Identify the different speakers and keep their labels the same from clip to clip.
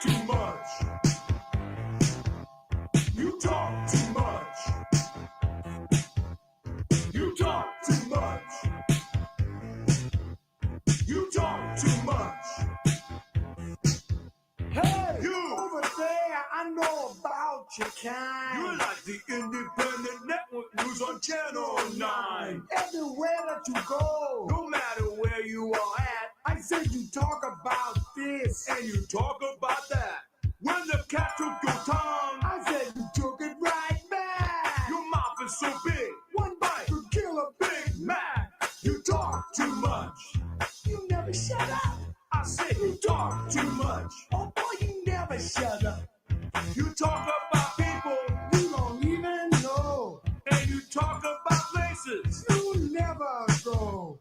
Speaker 1: too much. You talk too much. You talk too much. You talk too much. Hey, you over there, I know about your kind. You're like the independent network news on Channel 9. Everywhere that you go, no matter where you are at, I said you talk about this and you talk about that. When the cat took your tongue, I said you took it right back. Your mouth is so big, one bite could kill a Big Mac. You talk too much. You never shut up. I said you talk too much. Oh boy, you never shut up. You talk about people you don't even know. And you talk about places you never go.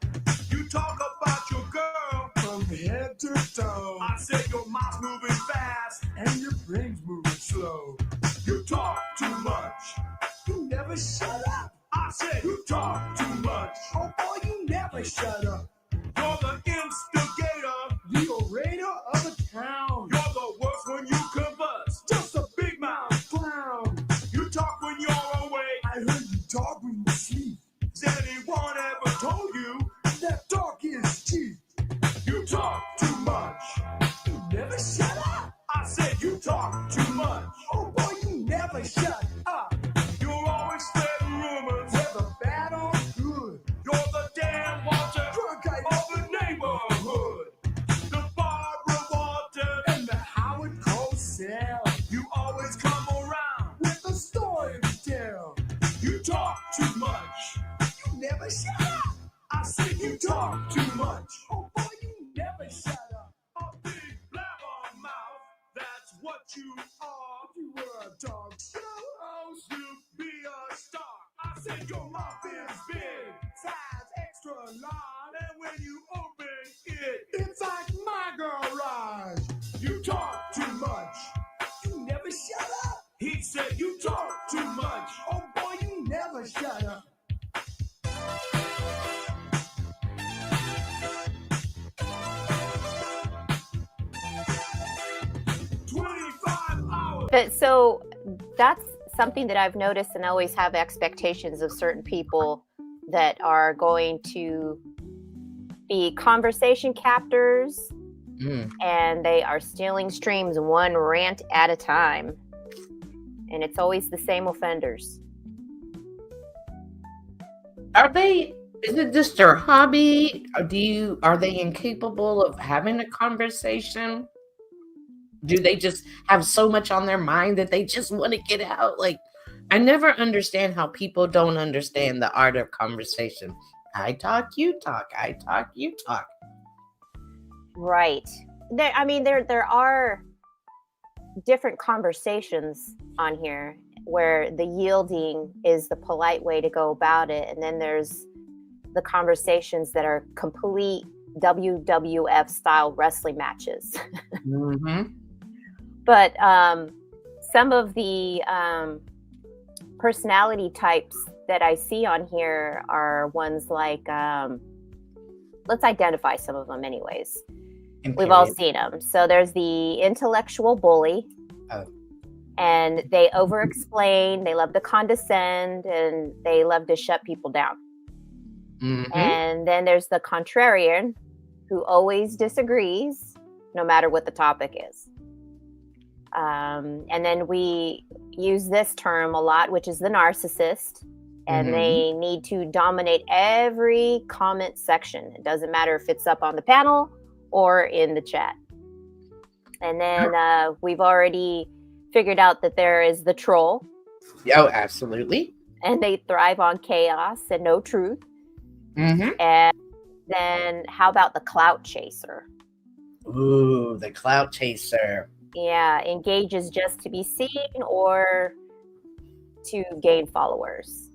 Speaker 1: You talk about your girl from head to toe. I said your mouth's moving fast and your brain's moving slow. You talk too much. You never shut up. I said you talk too much. Oh boy, you never shut up. You're the instigator, the orator of the town. You're the worst when you converse, just a big mouth clown. You talk when you're awake. I heard you talk when you sleep. Has anyone ever told you that talk is cheap? You talk too much. You never shut up. I said you talk too much. Oh boy, you never shut up. You're always spreading rumors, whether bad or good. You're the Dan Walter of the neighborhood. The Barbara Walters and the Howard Cosell. You always come around with a story to tell. You talk too much. You never shut up. I said you talk too much. Oh boy, you never shut up. A big blabbermouth, that's what you are. If you were a talk show host, you'd be a star. I said your mouth is big, size extra large, and when you open it, it's like my garage. You talk too much. You never shut up. He said you talk too much. Oh boy, you never shut up. 25 hours.
Speaker 2: But so that's something that I've noticed, and I always have expectations of certain people that are going to be conversation captors, and they are stealing streams one rant at a time. And it's always the same offenders.
Speaker 3: Is it just their hobby? Or are they incapable of having a conversation? Do they just have so much on their mind that they just want to get out? Like, I never understand how people don't understand the art of conversation. I talk, you talk. I talk, you talk.
Speaker 2: Right. There are different conversations on here where the yielding is the polite way to go about it. And then there's the conversations that are complete WWF style wrestling matches.
Speaker 3: Mm-hmm.
Speaker 2: But some of the personality types that I see on here are ones like, let's identify some of them anyways. We've all seen them. So there's the intellectual bully.
Speaker 3: Oh.
Speaker 2: And they over-explain, they love to condescend, and they love to shut people down.
Speaker 3: Mm-hmm.
Speaker 2: And then there's the contrarian, who always disagrees, no matter what the topic is. And then we use this term a lot, which is the narcissist. And they need to dominate every comment section. It doesn't matter if it's up on the panel or in the chat. And then we've already figured out that there is the troll.
Speaker 3: Oh, absolutely.
Speaker 2: And they thrive on chaos and no truth.
Speaker 3: Mm-hmm.
Speaker 2: And then how about the clout chaser?
Speaker 3: Ooh, the clout chaser.
Speaker 2: Yeah, engages just to be seen or to gain followers.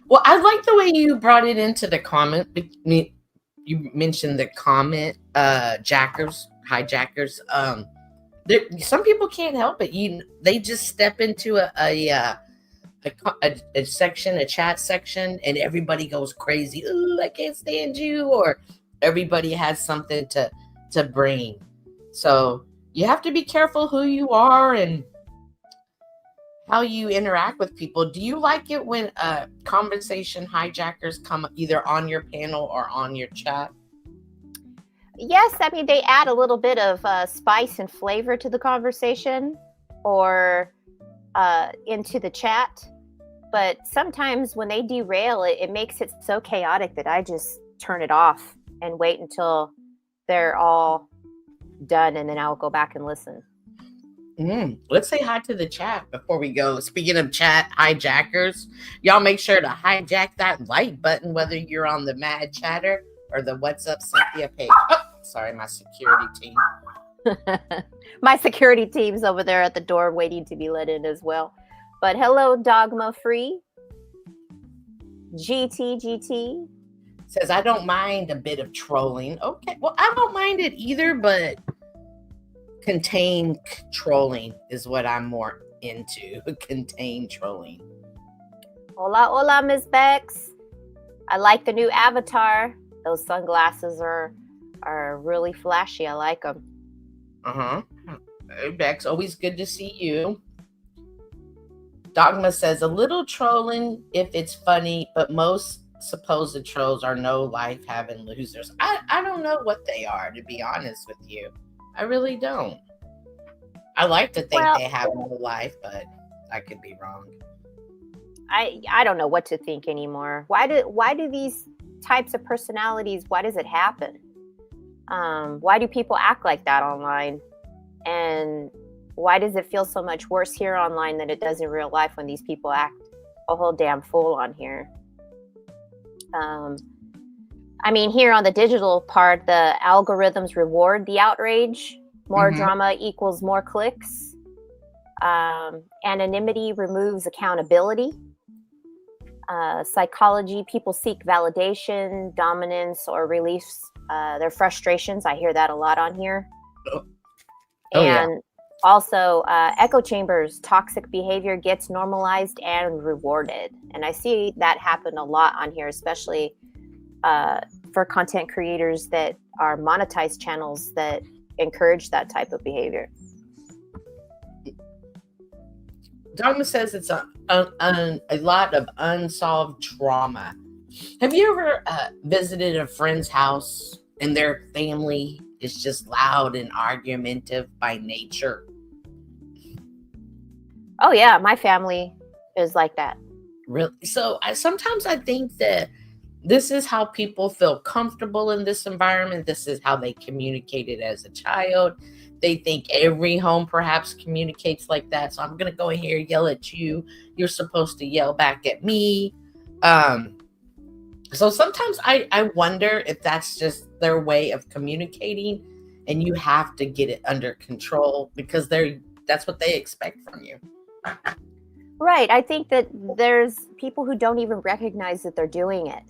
Speaker 3: Well, I like the way you brought it into the comment. You mentioned the comment hijackers. Some people can't help it. They just step into a section, a chat section, and everybody goes crazy. Ooh, I can't stand you, or everybody has something to bring. So you have to be careful who you are and how you interact with people. Do you like it when conversation hijackers come either on your panel or on your chat?
Speaker 2: Yes, I mean, they add a little bit of spice and flavor to the conversation or into the chat. But sometimes when they derail it, it makes it so chaotic that I just turn it off and wait until they're all done, and then I'll go back and listen.
Speaker 3: Let's say hi to the chat before we go. Speaking of chat hijackers, y'all make sure to hijack that like button, whether you're on the Mad Chatter or the What's Up Cynthia page. Oh, sorry, my security team.
Speaker 2: My security team's over there at the door waiting to be let in as well. But hello, Dogma Free. GT
Speaker 3: says, I don't mind a bit of trolling. Okay, well, I don't mind it either, but contained trolling is what I'm more into. Contained trolling.
Speaker 2: Hola, hola, Miss Bex. I like the new avatar. Those sunglasses are really flashy. I like them.
Speaker 3: Hey, Bex, always good to see you. Dogma says, a little trolling if it's funny, but most supposed trolls are no life having losers. I don't know what they are, to be honest with you. I really don't. I like to think they have no life, but I could be wrong.
Speaker 2: I don't know what to think anymore. Why do these types of personalities, why does it happen? Why do people act like that online? And why does it feel so much worse here online than it does in real life when these people act a whole damn fool on here? I mean, here on the digital part, the algorithms reward the outrage. More drama equals more clicks. Anonymity removes accountability. Psychology, people seek validation, dominance, or release their frustrations. I hear that a lot on here. And also, echo chambers, toxic behavior gets normalized and rewarded. And I see that happen a lot on here, especially for content creators that are monetized channels that encourage that type of behavior.
Speaker 3: Dogma says it's a lot of unsolved trauma. Have you ever visited a friend's house and their family is just loud and argumentative by nature?
Speaker 2: Oh yeah, my family is like that.
Speaker 3: Really? So sometimes I think that this is how people feel comfortable in this environment. This is how they communicated as a child. They think every home perhaps communicates like that. So I'm going to go in here, yell at you. You're supposed to yell back at me. So sometimes I wonder if that's just their way of communicating, and you have to get it under control because that's what they expect from you.
Speaker 2: Right. I think that there's people who don't even recognize that they're doing it.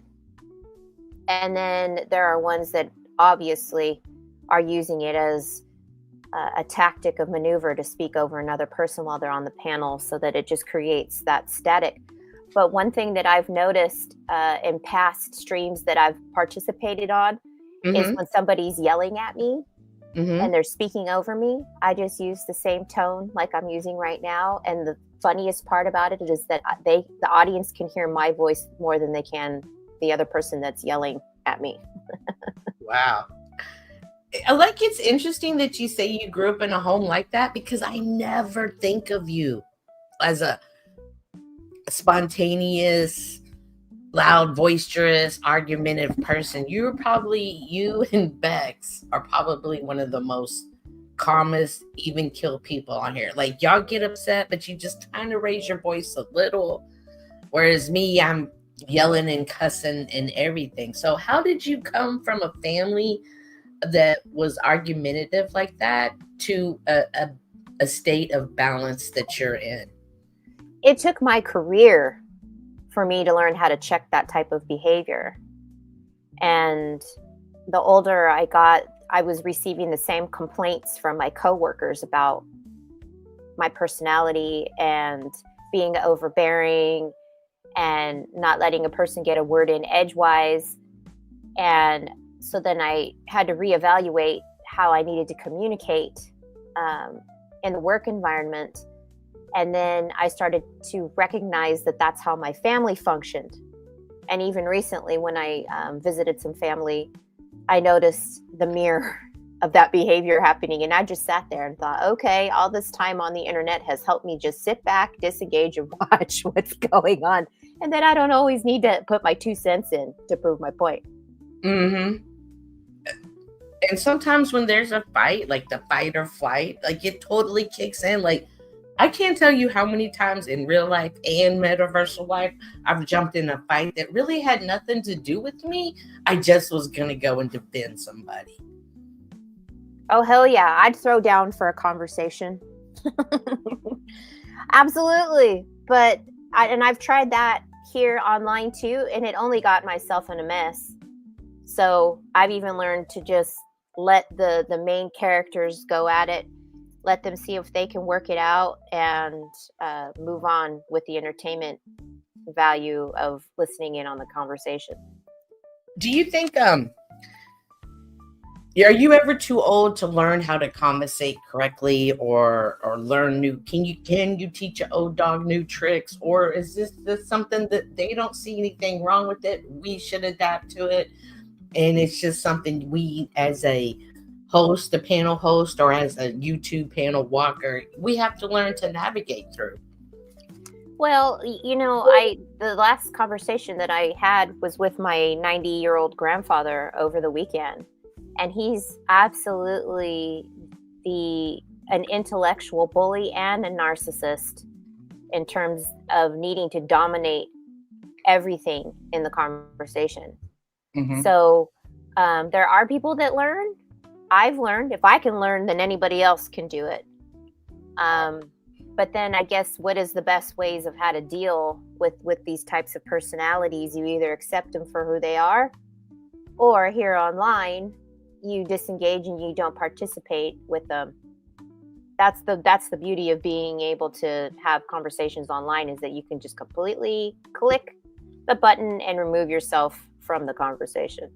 Speaker 2: And then there are ones that obviously are using it as a tactic of maneuver to speak over another person while they're on the panel, so that it just creates that static. But one thing that I've noticed in past streams that I've participated on is when somebody's yelling at me and they're speaking over me, I just use the same tone like I'm using right now. And the funniest part about it is that the audience can hear my voice more than they can the other person that's yelling at me.
Speaker 3: Wow. Like, it's interesting that you say you grew up in a home like that, because I never think of you as a spontaneous, loud, boisterous, argumentative person. You and Bex are probably one of the most calmest, even kill people on here. Like, y'all get upset, but you just kind of raise your voice a little. Whereas me, I'm yelling and cussing and everything. So how did you come from a family that was argumentative like that to a state of balance that you're in?
Speaker 2: It took my career for me to learn how to check that type of behavior. And the older I got, I was receiving the same complaints from my coworkers about my personality and being overbearing and not letting a person get a word in edgewise. And so then I had to reevaluate how I needed to communicate in the work environment. And then I started to recognize that that's how my family functioned. And even recently, when I visited some family, I noticed the mirror of that behavior happening. And I just sat there and thought, okay, all this time on the internet has helped me just sit back, disengage, and watch what's going on. And then I don't always need to put my 2 cents in to prove my point.
Speaker 3: Mm-hmm. And sometimes when there's a fight, like the fight or flight, like it totally kicks in. Like, I can't tell you how many times in real life and metaversal life I've jumped in a fight that really had nothing to do with me. I just was going to go and defend somebody.
Speaker 2: Oh, hell yeah. I'd throw down for a conversation. Absolutely. But I've tried that here online too, and it only got myself in a mess. So I've even learned to just let the main characters go at it, let them see if they can work it out, and move on with the entertainment value of listening in on the conversation.
Speaker 3: Do you think are you ever too old to learn how to conversate correctly or learn new? Can you teach an old dog new tricks, or is this something that they don't see anything wrong with it? We should adapt to it, and it's just something we, as a host, a panel host, or as a YouTube panel walker, we have to learn to navigate through.
Speaker 2: Well, the last conversation that I had was with my 90-year-old grandfather over the weekend. And he's absolutely an intellectual bully and a narcissist in terms of needing to dominate everything in the conversation. Mm-hmm. So there are people that learn. I've learned. If I can learn, then anybody else can do it. But then I guess what is the best ways of how to deal with these types of personalities? You either accept them for who they are, or here online, you disengage and you don't participate with them. That's the beauty of being able to have conversations online, is that you can just completely click the button and remove yourself from the conversation.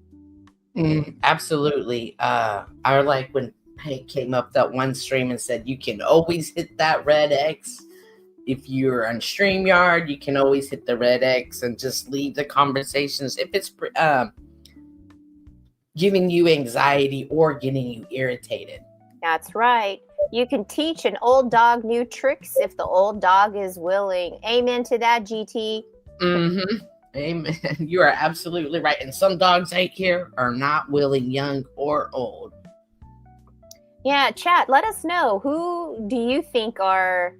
Speaker 3: Absolutely. I like when Hank came up that one stream and said, you can always hit that red X. If you're on StreamYard, you can always hit the red X and just leave the conversations. If it's giving you anxiety or getting you irritated.
Speaker 2: That's right. You can teach an old dog new tricks if the old dog is willing. Amen to that, GT.
Speaker 3: Mm-hmm. Amen. You are absolutely right. And some dogs out here are not willing, young or old.
Speaker 2: Yeah, chat, let us know. Who do you think are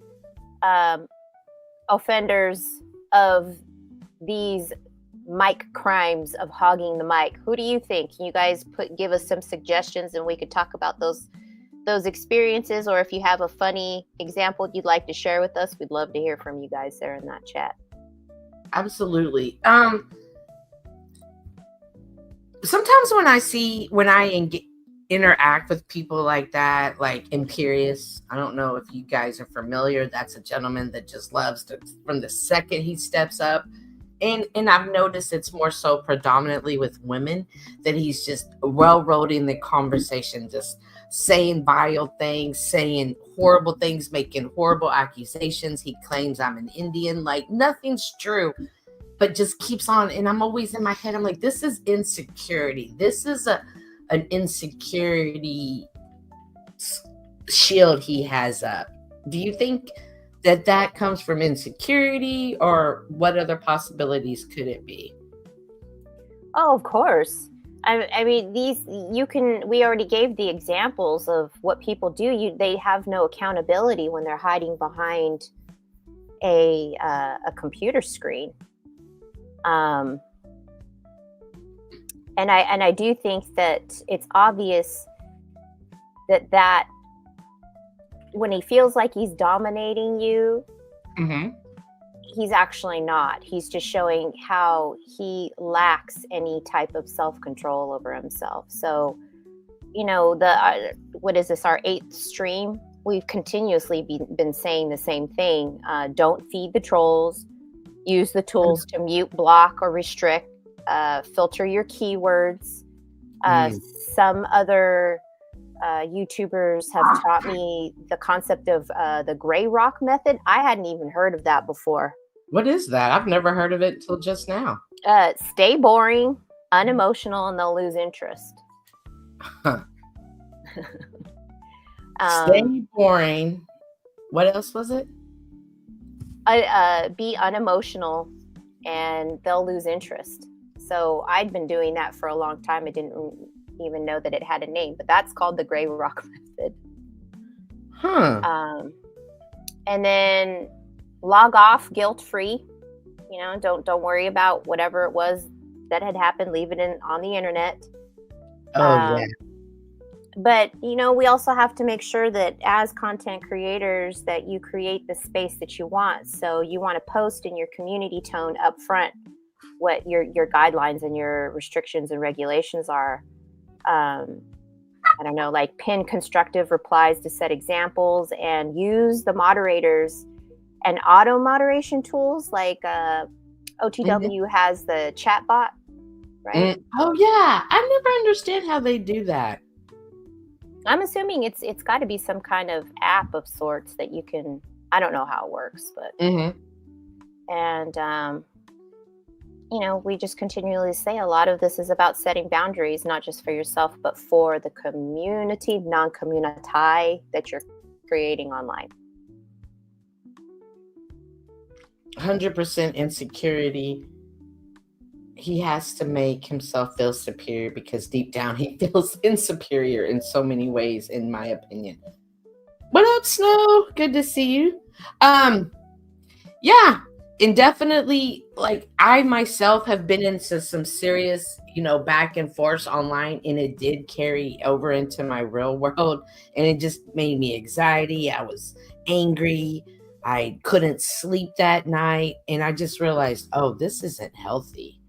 Speaker 2: offenders of these mic crimes of hogging the mic? Who do you think? Can you guys give us some suggestions, and we could talk about those experiences, or if you have a funny example you'd like to share with us, we'd love to hear from you guys there in that chat.
Speaker 3: Absolutely. Sometimes when I interact with people like that, like Imperious, I don't know if you guys are familiar. That's a gentleman that just loves to, from the second he steps up. And I've noticed it's more so predominantly with women, that he's just railroading the conversation, just saying vile things, saying horrible things, making horrible accusations. He claims I'm an Indian, like nothing's true, but just keeps on. And I'm always in my head, I'm like, this is insecurity. This is an insecurity shield he has up. Do you think that comes from insecurity, or what other possibilities could it be?
Speaker 2: Oh, of course. I mean, we already gave the examples of what people do. They have no accountability when they're hiding behind a computer screen. And I do think that it's obvious that when he feels like he's dominating you, mm-hmm. He's actually not. He's just showing how he lacks any type of self-control over himself. So, what is this, our 8th stream? We've continuously been saying the same thing. Don't feed the trolls. Use the tools to mute, block, or restrict. Filter your keywords. Some other YouTubers have taught me the concept of the gray rock method. I hadn't even heard of that before.
Speaker 3: What is that? I've never heard of it until just now.
Speaker 2: Stay boring, unemotional, and they'll lose interest.
Speaker 3: Huh. Stay boring. What else was it?
Speaker 2: Be unemotional, and they'll lose interest. So I'd been doing that for a long time. I didn't even know that it had a name, but that's called the gray rock method.
Speaker 3: Huh.
Speaker 2: And then log off guilt-free. You know, don't worry about whatever it was that had happened. Leave it on the internet.
Speaker 3: Yeah.
Speaker 2: But, you know, we also have to make sure that as content creators that you create the space that you want. So you want to post in your community tone up front what your guidelines and your restrictions and regulations are. I don't know, like pin constructive replies to set examples, and use the moderators and auto moderation tools like OTW has the chat bot, right?
Speaker 3: Oh yeah, I never understand how they do that.
Speaker 2: I'm assuming it's got to be some kind of app of sorts that you can. I don't know how it works, but and you know, we just continually say a lot of this is about setting boundaries, not just for yourself, but for the community, non-community that you're creating online.
Speaker 3: 100% insecurity. He has to make himself feel superior because deep down he feels insecure in so many ways, in my opinion. What up, Snow? Good to see you. Yeah, and definitely, like, I myself have been into some serious, you know, back and forth online, and it did carry over into my real world, and it just made me anxiety. I was angry. I couldn't sleep that night, and I just realized, oh, this isn't healthy.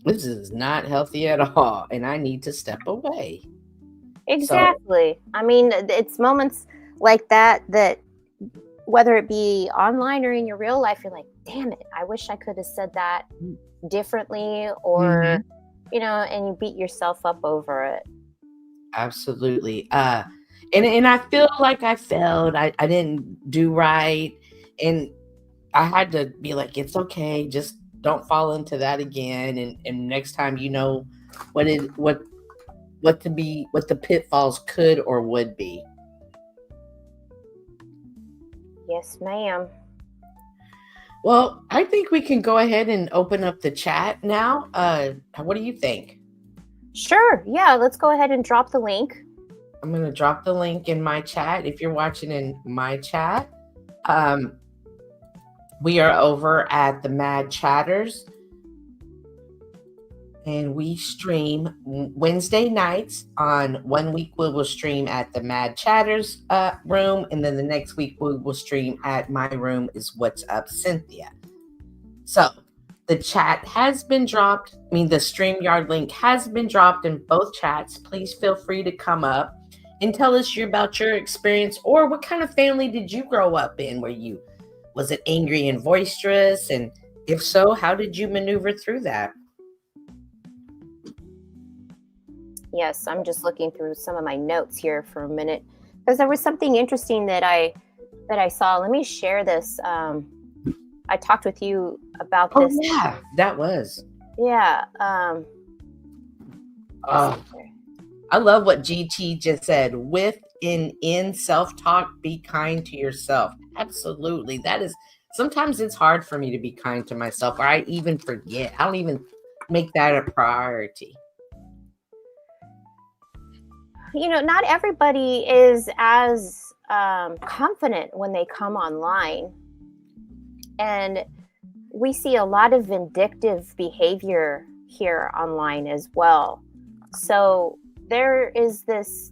Speaker 3: This is not healthy at all, and I need to step away.
Speaker 2: Exactly. So, I mean, it's moments like that whether it be online or in your real life, you're like, damn it, I wish I could have said that differently, or you know, and you beat yourself up over it.
Speaker 3: Absolutely. And I feel like I failed. I didn't do right, and I had to be like, it's okay, just don't fall into that again, and next time you know what the pitfalls could or would be.
Speaker 2: Yes, ma'am.
Speaker 3: Well, I think we can go ahead and open up the chat now. What do you think?
Speaker 2: Sure. Yeah, let's go ahead and drop the link.
Speaker 3: I'm going to drop the link in my chat. If you're watching in my chat, we are over at the Mad Chatters, and we stream Wednesday nights. On 1 week, we will stream at the Mad Chatters room, and then the next week we will stream at my room is What's Up, Cynthia. So the chat has been dropped. I mean, the StreamYard link has been dropped in both chats. Please feel free to come up and tell us about your experience, or what kind of family did you grow up in? Was it angry and boisterous? And if so, how did you maneuver through that?
Speaker 2: Yes, I'm just looking through some of my notes here for a minute, because there was something interesting that I saw. Let me share this. I talked with you about this.
Speaker 3: Oh yeah, that was.
Speaker 2: Yeah.
Speaker 3: I love what GT just said. With in self-talk, be kind to yourself. Absolutely. That is, sometimes it's hard for me to be kind to myself, or I even forget. I don't even make that a priority.
Speaker 2: You know, not everybody is as confident when they come online. And we see a lot of vindictive behavior here online as well. So there is this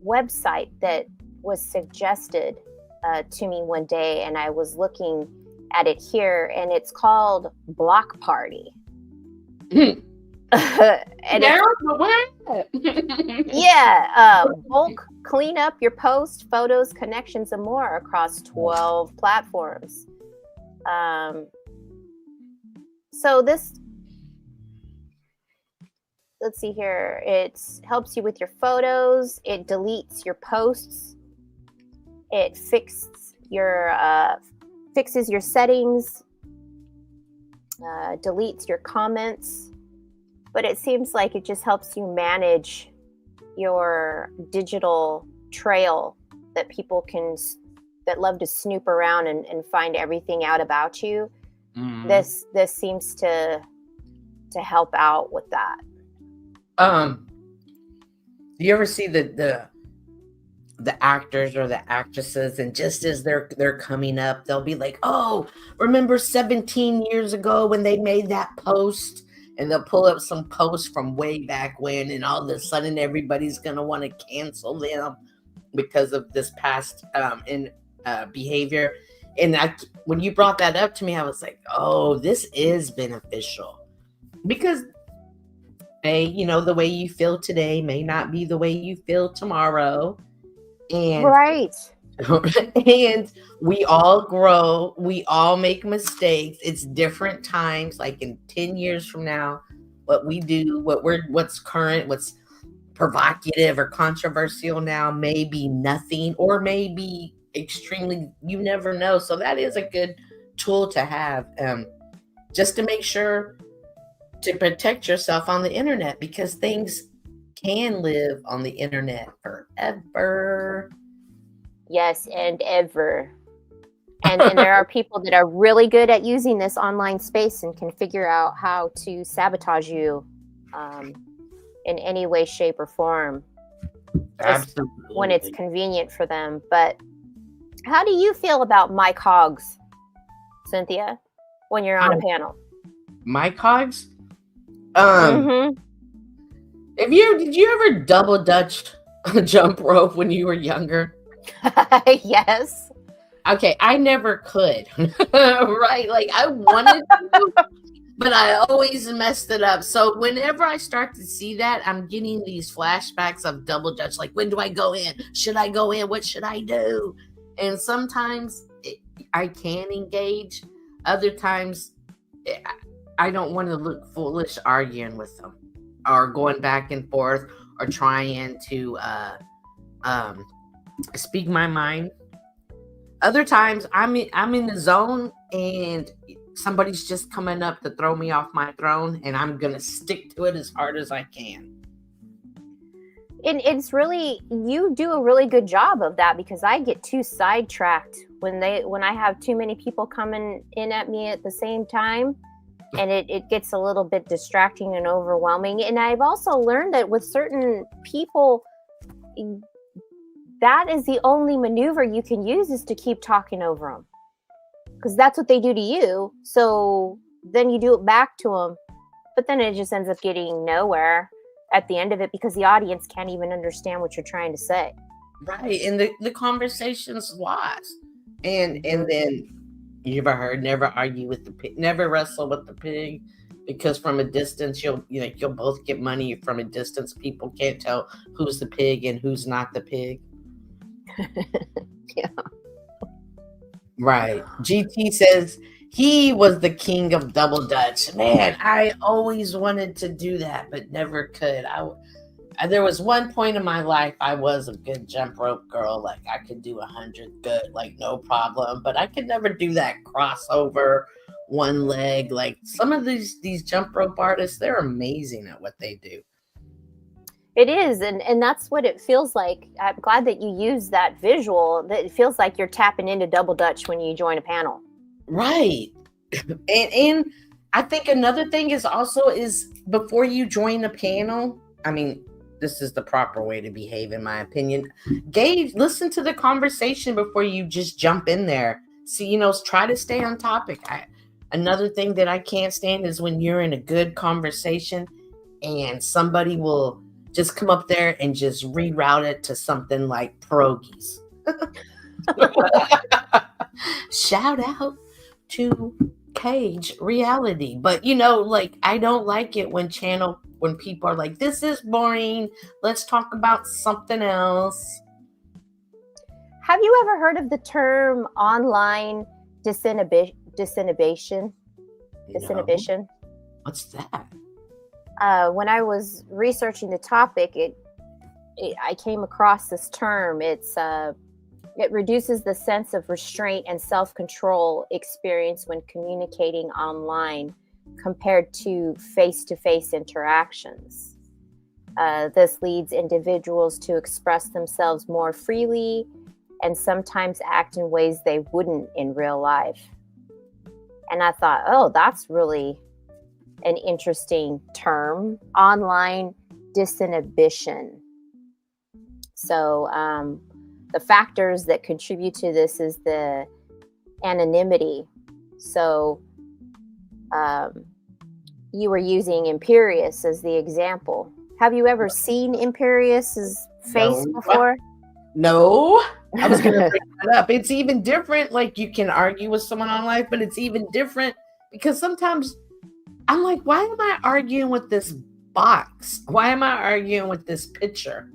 Speaker 2: website that was suggested to me one day, and I was looking at it here, and it's called Block Party. And bulk clean up your posts, photos, connections, and more across 12 platforms. So this let's see here. It helps you with your photos. It deletes your posts. It fixes your settings. Deletes your comments. But it seems like it just helps you manage your digital trail that people that love to snoop around and find everything out about you. Mm-hmm. This seems to help out with that.
Speaker 3: Do you ever see the actors or the actresses, and just as they're coming up, they'll be like, oh, remember 17 years ago when they made that post? And they'll pull up some posts from way back when, and all of a sudden everybody's gonna want to cancel them because of this past behavior. And when you brought that up to me, I was like, oh, this is beneficial, because the way you feel today may not be the way you feel tomorrow. And
Speaker 2: right.
Speaker 3: And we all grow, we all make mistakes. It's different times. Like in 10 years from now, what we do, what's current, what's provocative or controversial now may be nothing, or maybe extremely, you never know. So that is a good tool to have, just to make sure to protect yourself on the internet, because things can live on the internet forever.
Speaker 2: Yes, and ever. And there are people that are really good at using this online space and can figure out how to sabotage you in any way, shape, or form.
Speaker 3: Absolutely.
Speaker 2: When it's convenient for them. But how do you feel about mic hogs, Cynthia, when you're on a panel?
Speaker 3: Mic hogs?
Speaker 2: Mm-hmm.
Speaker 3: Did you ever double dutch jump rope when you were younger?
Speaker 2: Yes.
Speaker 3: Okay, I never could. Right? Like I wanted to, but I always messed it up. So whenever I start to see that, I'm getting these flashbacks of double dutch. Like, when do I go in? Should I go in? What should I do? And sometimes I can engage. Other times I don't want to look foolish arguing with them, or going back and forth, or trying to speak my mind. Other times I'm in the zone and somebody's just coming up to throw me off my throne, and I'm gonna stick to it as hard as I can.
Speaker 2: And it's really, you do a really good job of that, because I get too sidetracked when I have too many people coming in at me at the same time, and it gets a little bit distracting and overwhelming. And I've also learned that with certain people, that is the only maneuver you can use, is to keep talking over them, because that's what they do to you. So then you do it back to them, but then it just ends up getting nowhere at the end of it, because the audience can't even understand what you're trying to say.
Speaker 3: Right, and the conversation's lost. And then, you ever heard, never argue with the pig, never wrestle with the pig, because from a distance you'll both get money. From a distance, people can't tell who's the pig and who's not the pig.
Speaker 2: Yeah. Right.
Speaker 3: GT says he was the king of double dutch. Man, I always wanted to do that, but never could. There was one point in my life I was a good jump rope girl. Like I could do 100 good, like no problem. But I could never do that crossover, one leg. Like some of these jump rope artists, they're amazing at what they do.
Speaker 2: It is, and that's what it feels like. I'm glad that you use that visual. That it feels like you're tapping into double dutch when you join a panel.
Speaker 3: Right. And I think another thing is before you join a panel, I mean, this is the proper way to behave, in my opinion. Listen to the conversation before you just jump in there. See, try to stay on topic. Another thing that I can't stand is when you're in a good conversation and somebody will just come up there and just reroute it to something like pierogies. Shout out to Cage Reality. But like, I don't like it when people are like, this is boring, let's talk about something else.
Speaker 2: Have you ever heard of the term online disinhibition?
Speaker 3: What's that?
Speaker 2: when I was researching the topic, I came across this term. It reduces the sense of restraint and self-control experienced when communicating online compared to face-to-face interactions. This leads individuals to express themselves more freely and sometimes act in ways they wouldn't in real life. And I thought, oh, that's really an interesting term, online disinhibition. So the factors that contribute to this is the anonymity. So you were using Imperious as the example. Have you ever seen Imperious's face before?
Speaker 3: No. I was going to bring that up. It's even different. Like, you can argue with someone on live, but it's even different because sometimes I'm like, why am I arguing with this box? Why am I arguing with this picture?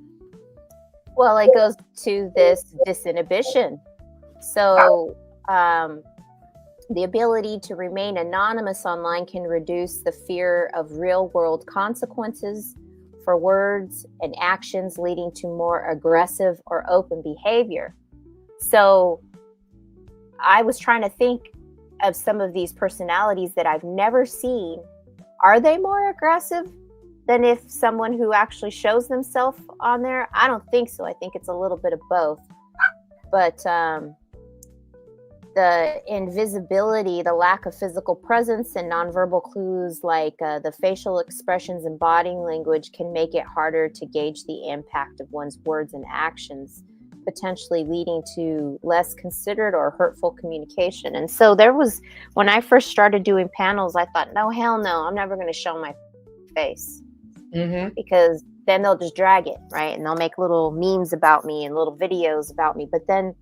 Speaker 2: Well, it goes to this disinhibition. So the ability to remain anonymous online can reduce the fear of real-world consequences for words and actions, leading to more aggressive or open behavior. So I was trying to think of some of these personalities that I've never seen. Are they more aggressive than if someone who actually shows themselves on there? I don't think so. I think it's a little bit of both. But the invisibility, the lack of physical presence, and nonverbal clues like the facial expressions and body language can make it harder to gauge the impact of one's words and actions, potentially leading to less considered or hurtful communication. And so when I first started doing panels, I thought, no, hell no, I'm never going to show my face. Mm-hmm. Because then they'll just drag it, right? And they'll make little memes about me and little videos about me. But then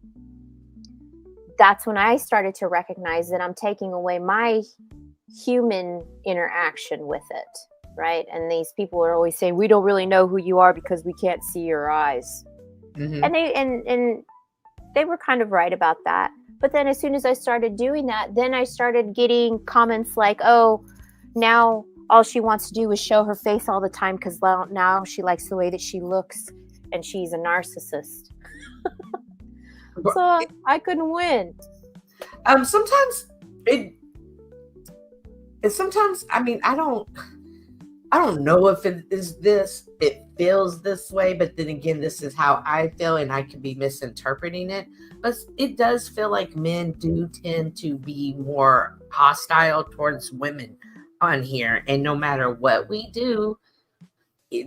Speaker 2: that's when I started to recognize that I'm taking away my human interaction with it, right? And these people are always saying, we don't really know who you are because we can't see your eyes. Mm-hmm. And they were kind of right about that. But then as soon as I started doing that, then I started getting comments like, oh, now all she wants to do is show her face all the time because now she likes the way that she looks and she's a narcissist. So I couldn't win.
Speaker 3: Sometimes I mean, I don't know if it is this. It feels this way, but then again, this is how I feel, and I could be misinterpreting it. But it does feel like men do tend to be more hostile towards women on here, and no matter what we do,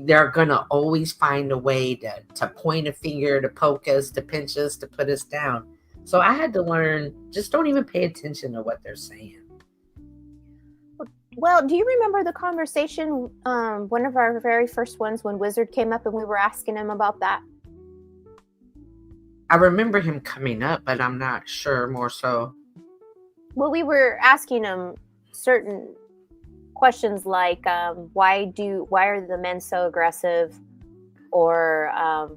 Speaker 3: they're gonna always find a way to point a finger, to poke us, to pinch us, to put us down. So I had to learn, just don't even pay attention to what they're saying.
Speaker 2: Well, do you remember the conversation, one of our very first ones, when Wizard came up and we were asking him about that?
Speaker 3: I remember him coming up, but I'm not sure more so.
Speaker 2: Well, we were asking him certain questions like why are the men so aggressive, or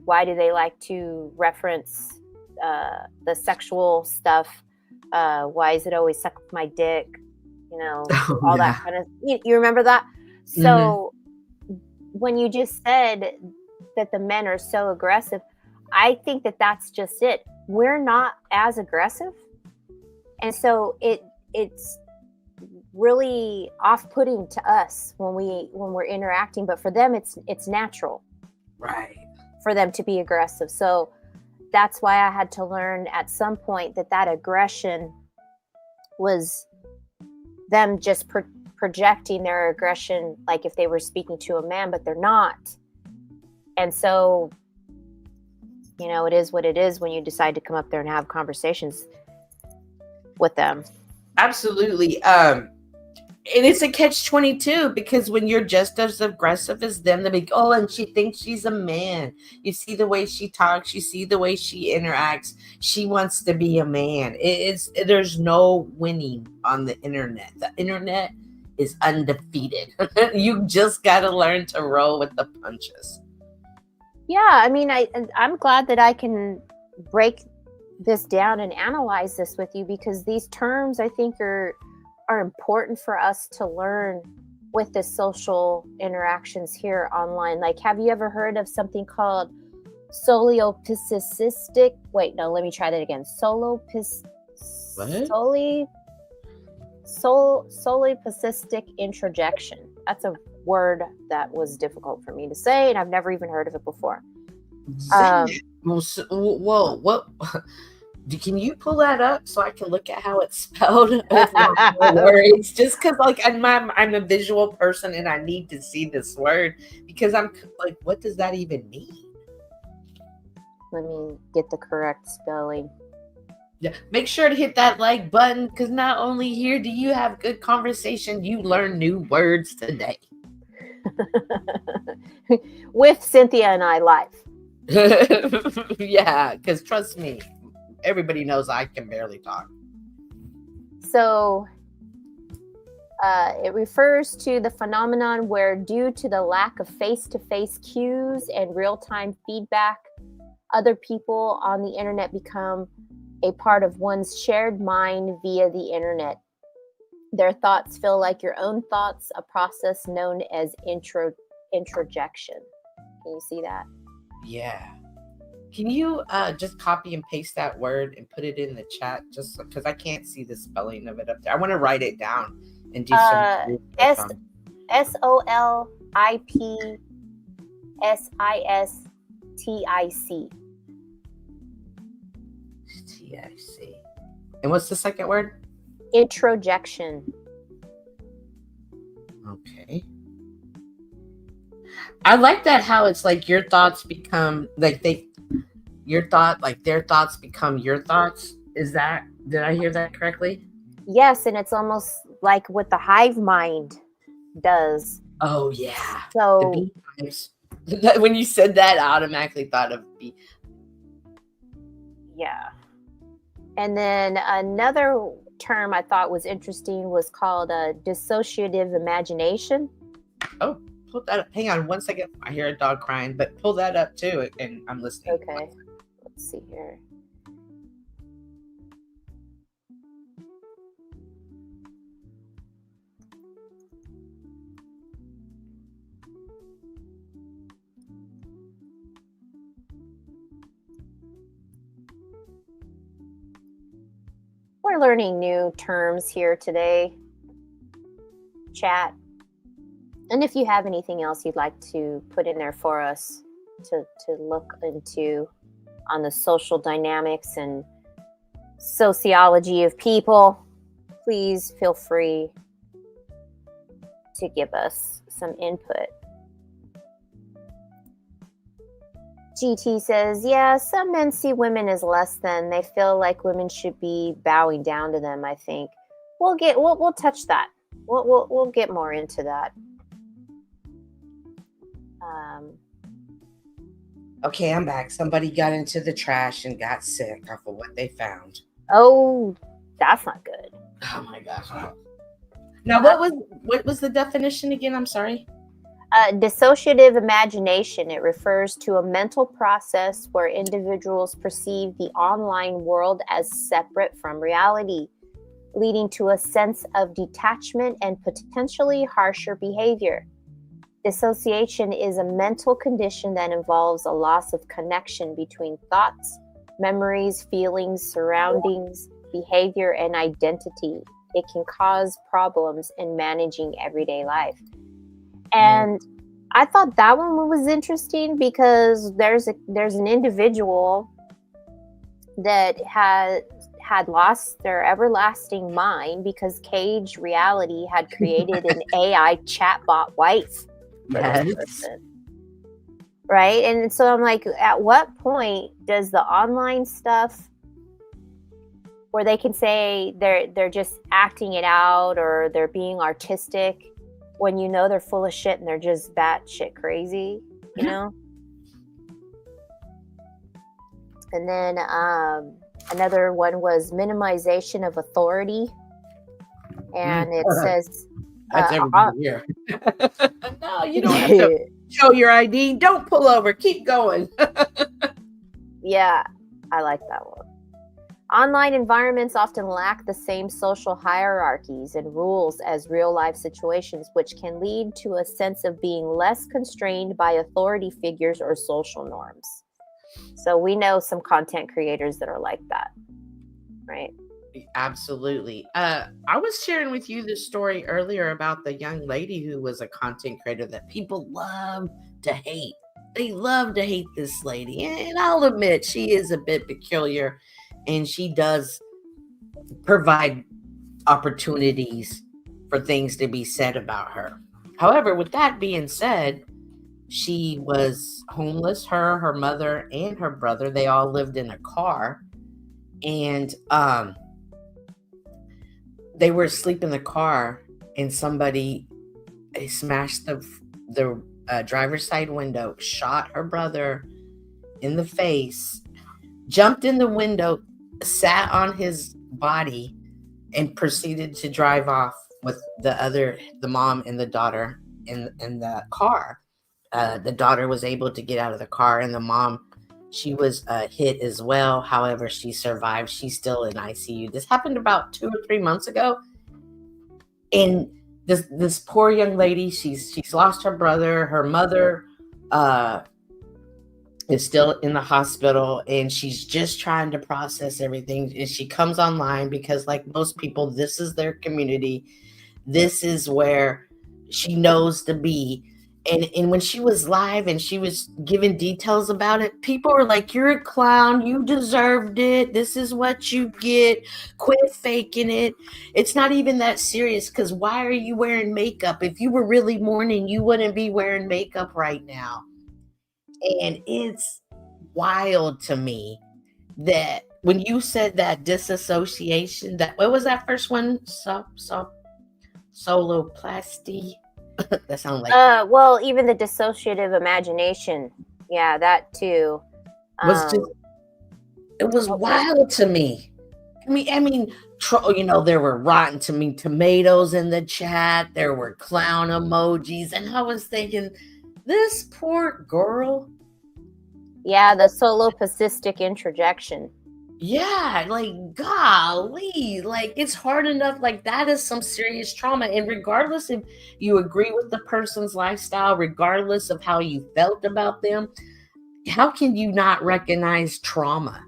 Speaker 2: why do they like to reference the sexual stuff, why is it always suck my dick, all that kind of, you remember that? So when you just said that the men are so aggressive, I think that that's just it. We're not as aggressive, and so it's really off-putting to us when we're interacting, but for them it's natural,
Speaker 3: right,
Speaker 2: for them to be aggressive. So that's why I had to learn at some point that aggression was them just projecting their aggression, like if they were speaking to a man, but they're not. And so it is what it is when you decide to come up there and have conversations with them.
Speaker 3: Absolutely. And it's a catch-22, because when you're just as aggressive as them, they be, oh, and she thinks she's a man. You see the way she talks, you see the way she interacts. She wants to be a man. There's no winning on the internet. The internet is undefeated. You just got to learn to roll with the punches.
Speaker 2: Yeah, I mean, I'm glad that I can break this down and analyze this with you, because these terms, I think, are important for us to learn with the social interactions here online. Like, have you ever heard of something called solipsistic? Wait, no, let me try that again. Solipsistic introjection. That's a word that was difficult for me to say, and I've never even heard of it before.
Speaker 3: Whoa, what? Can you pull that up so I can look at how it's spelled with my words? Just because, like, I'm a visual person and I need to see this word because I'm like, what does that even mean?
Speaker 2: Let me get the correct spelling.
Speaker 3: Yeah, make sure to hit that like button because not only here do you have good conversation, you learn new words today.
Speaker 2: With Cynthia and I live.
Speaker 3: Yeah, because trust me, everybody knows I can barely talk.
Speaker 2: So it refers to the phenomenon where, due to the lack of face-to-face cues and real-time feedback, other people on the internet become a part of one's shared mind via the internet. Their thoughts feel like your own thoughts, a process known as introjection. Can you see that?
Speaker 3: Yeah. Can you just copy and paste that word and put it in the chat, just because I can't see the spelling of it up there. I want to write it down and do some
Speaker 2: SOLIPSISTIC.
Speaker 3: TIC. And what's the second word?
Speaker 2: Introjection.
Speaker 3: Okay. I like that, how it's like your thoughts become like their thoughts become your thoughts. Did I hear that correctly?
Speaker 2: Yes, and it's almost like what the hive mind does.
Speaker 3: Oh yeah.
Speaker 2: So
Speaker 3: the beehives. When you said that, I automatically thought of bee.
Speaker 2: Yeah. And then another term I thought was interesting was called dissociative imagination.
Speaker 3: Oh, pull that up. Hang on 1 second. I hear a dog crying, but pull that up too, and I'm listening.
Speaker 2: Okay. Let's see here. We're learning new terms here today, chat. And if you have anything else you'd like to put in there for us to look into on the social dynamics and sociology of people, please feel free to give us some input. GT says, yeah, some men see women as less than. They feel like women should be bowing down to them, I think. We'll touch that. We'll get more into that.
Speaker 3: Okay, I'm back. Somebody got into the trash and got sick off of what they found.
Speaker 2: Oh, that's not good.
Speaker 3: Oh my gosh. Now, what was the definition again? I'm sorry.
Speaker 2: Dissociative imagination. It refers to a mental process where individuals perceive the online world as separate from reality, leading to a sense of detachment and potentially harsher behavior. Dissociation is a mental condition that involves a loss of connection between thoughts, memories, feelings, surroundings, behavior, and identity. It can cause problems in managing everyday life. And I thought that one was interesting because there's an individual that had lost their everlasting mind because Cage Reality had created an AI chatbot wife for this person. Right? And so I'm like, at what point does the online stuff where they can say they're just acting it out or they're being artistic when you know they're full of shit and they're just batshit crazy, you know? And then another one was minimization of authority. And it says...
Speaker 3: That's everybody here. No, you don't have to show your ID. Don't pull over. Keep going.
Speaker 2: Yeah, I like that one. Online environments often lack the same social hierarchies and rules as real life situations, which can lead to a sense of being less constrained by authority figures or social norms. So we know some content creators that are like that, right?
Speaker 3: Absolutely. I was sharing with you this story earlier about the young lady who was a content creator that people love to hate. They love to hate this lady. And I'll admit, she is a bit peculiar, and she does provide opportunities for things to be said about her. However, with that being said, she was homeless. Her mother, and her brother, they all lived in a car. And they were asleep in the car, and somebody smashed the driver's side window, shot her brother in the face, jumped in the window, sat on his body, and proceeded to drive off with the mom and the daughter in the car. The daughter was able to get out of the car, and the mom, she was hit as well. However, she survived. She's still in ICU. This happened about 2 or 3 months ago. And this poor young lady, she's lost her brother. Her mother is still in the hospital, and she's just trying to process everything. And she comes online because, like most people, this is their community. This is where she knows to be. And when she was live and she was giving details about it, people were like, "You're a clown. You deserved it. This is what you get. Quit faking it. It's not even that serious, because why are you wearing makeup? If you were really mourning, you wouldn't be wearing makeup right now." And it's wild to me that when you said that disassociation, what was that first one? Soloplasty. That sounds like
Speaker 2: well, even the dissociative imagination, yeah, that too.
Speaker 3: Was just, it was wild to me. I mean, there were rotten tomatoes in the chat. There were clown emojis, and I was thinking, this poor girl.
Speaker 2: Yeah, the solipsistic introjection.
Speaker 3: Yeah, like, golly, like, it's hard enough. Like, that is some serious trauma. And regardless if you agree with the person's lifestyle, regardless of how you felt about them, how can you not recognize trauma?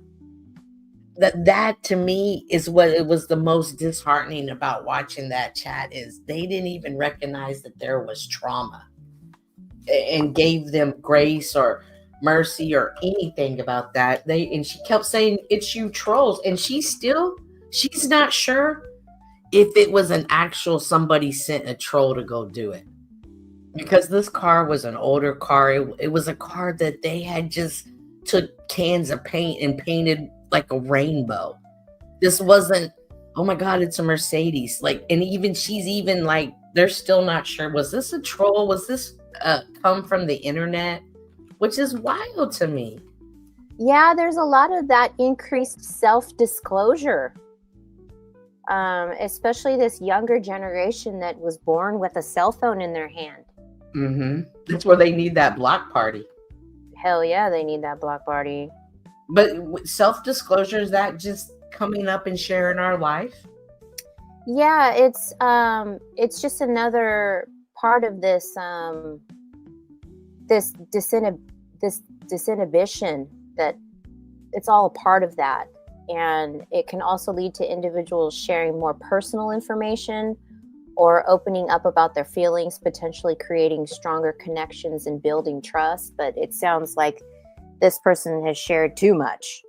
Speaker 3: That to me is what it was the most disheartening about watching that chat, is they didn't even recognize that there was trauma and gave them grace or mercy or anything about that. And she kept saying, "It's you trolls," and she's not sure if it was an actual somebody sent a troll to go do it, because this car was an older car. It was a car that they had just took cans of paint and painted like a rainbow. This wasn't, oh my God, it's a Mercedes. Like, and even she's even like, they're still not sure. Was this a troll? Was this come from the internet? Which is wild to me.
Speaker 2: Yeah, there's a lot of that increased self-disclosure, especially this younger generation that was born with a cell phone in their hand.
Speaker 3: Mm-hmm. That's where they need that block party.
Speaker 2: Hell yeah, they need that block party.
Speaker 3: But self-disclosure, is that just coming up and sharing our life?
Speaker 2: Yeah, it's just another part of this this disinhibition, that it's all a part of that. And it can also lead to individuals sharing more personal information or opening up about their feelings, potentially creating stronger connections and building trust. But it sounds like this person has shared too much.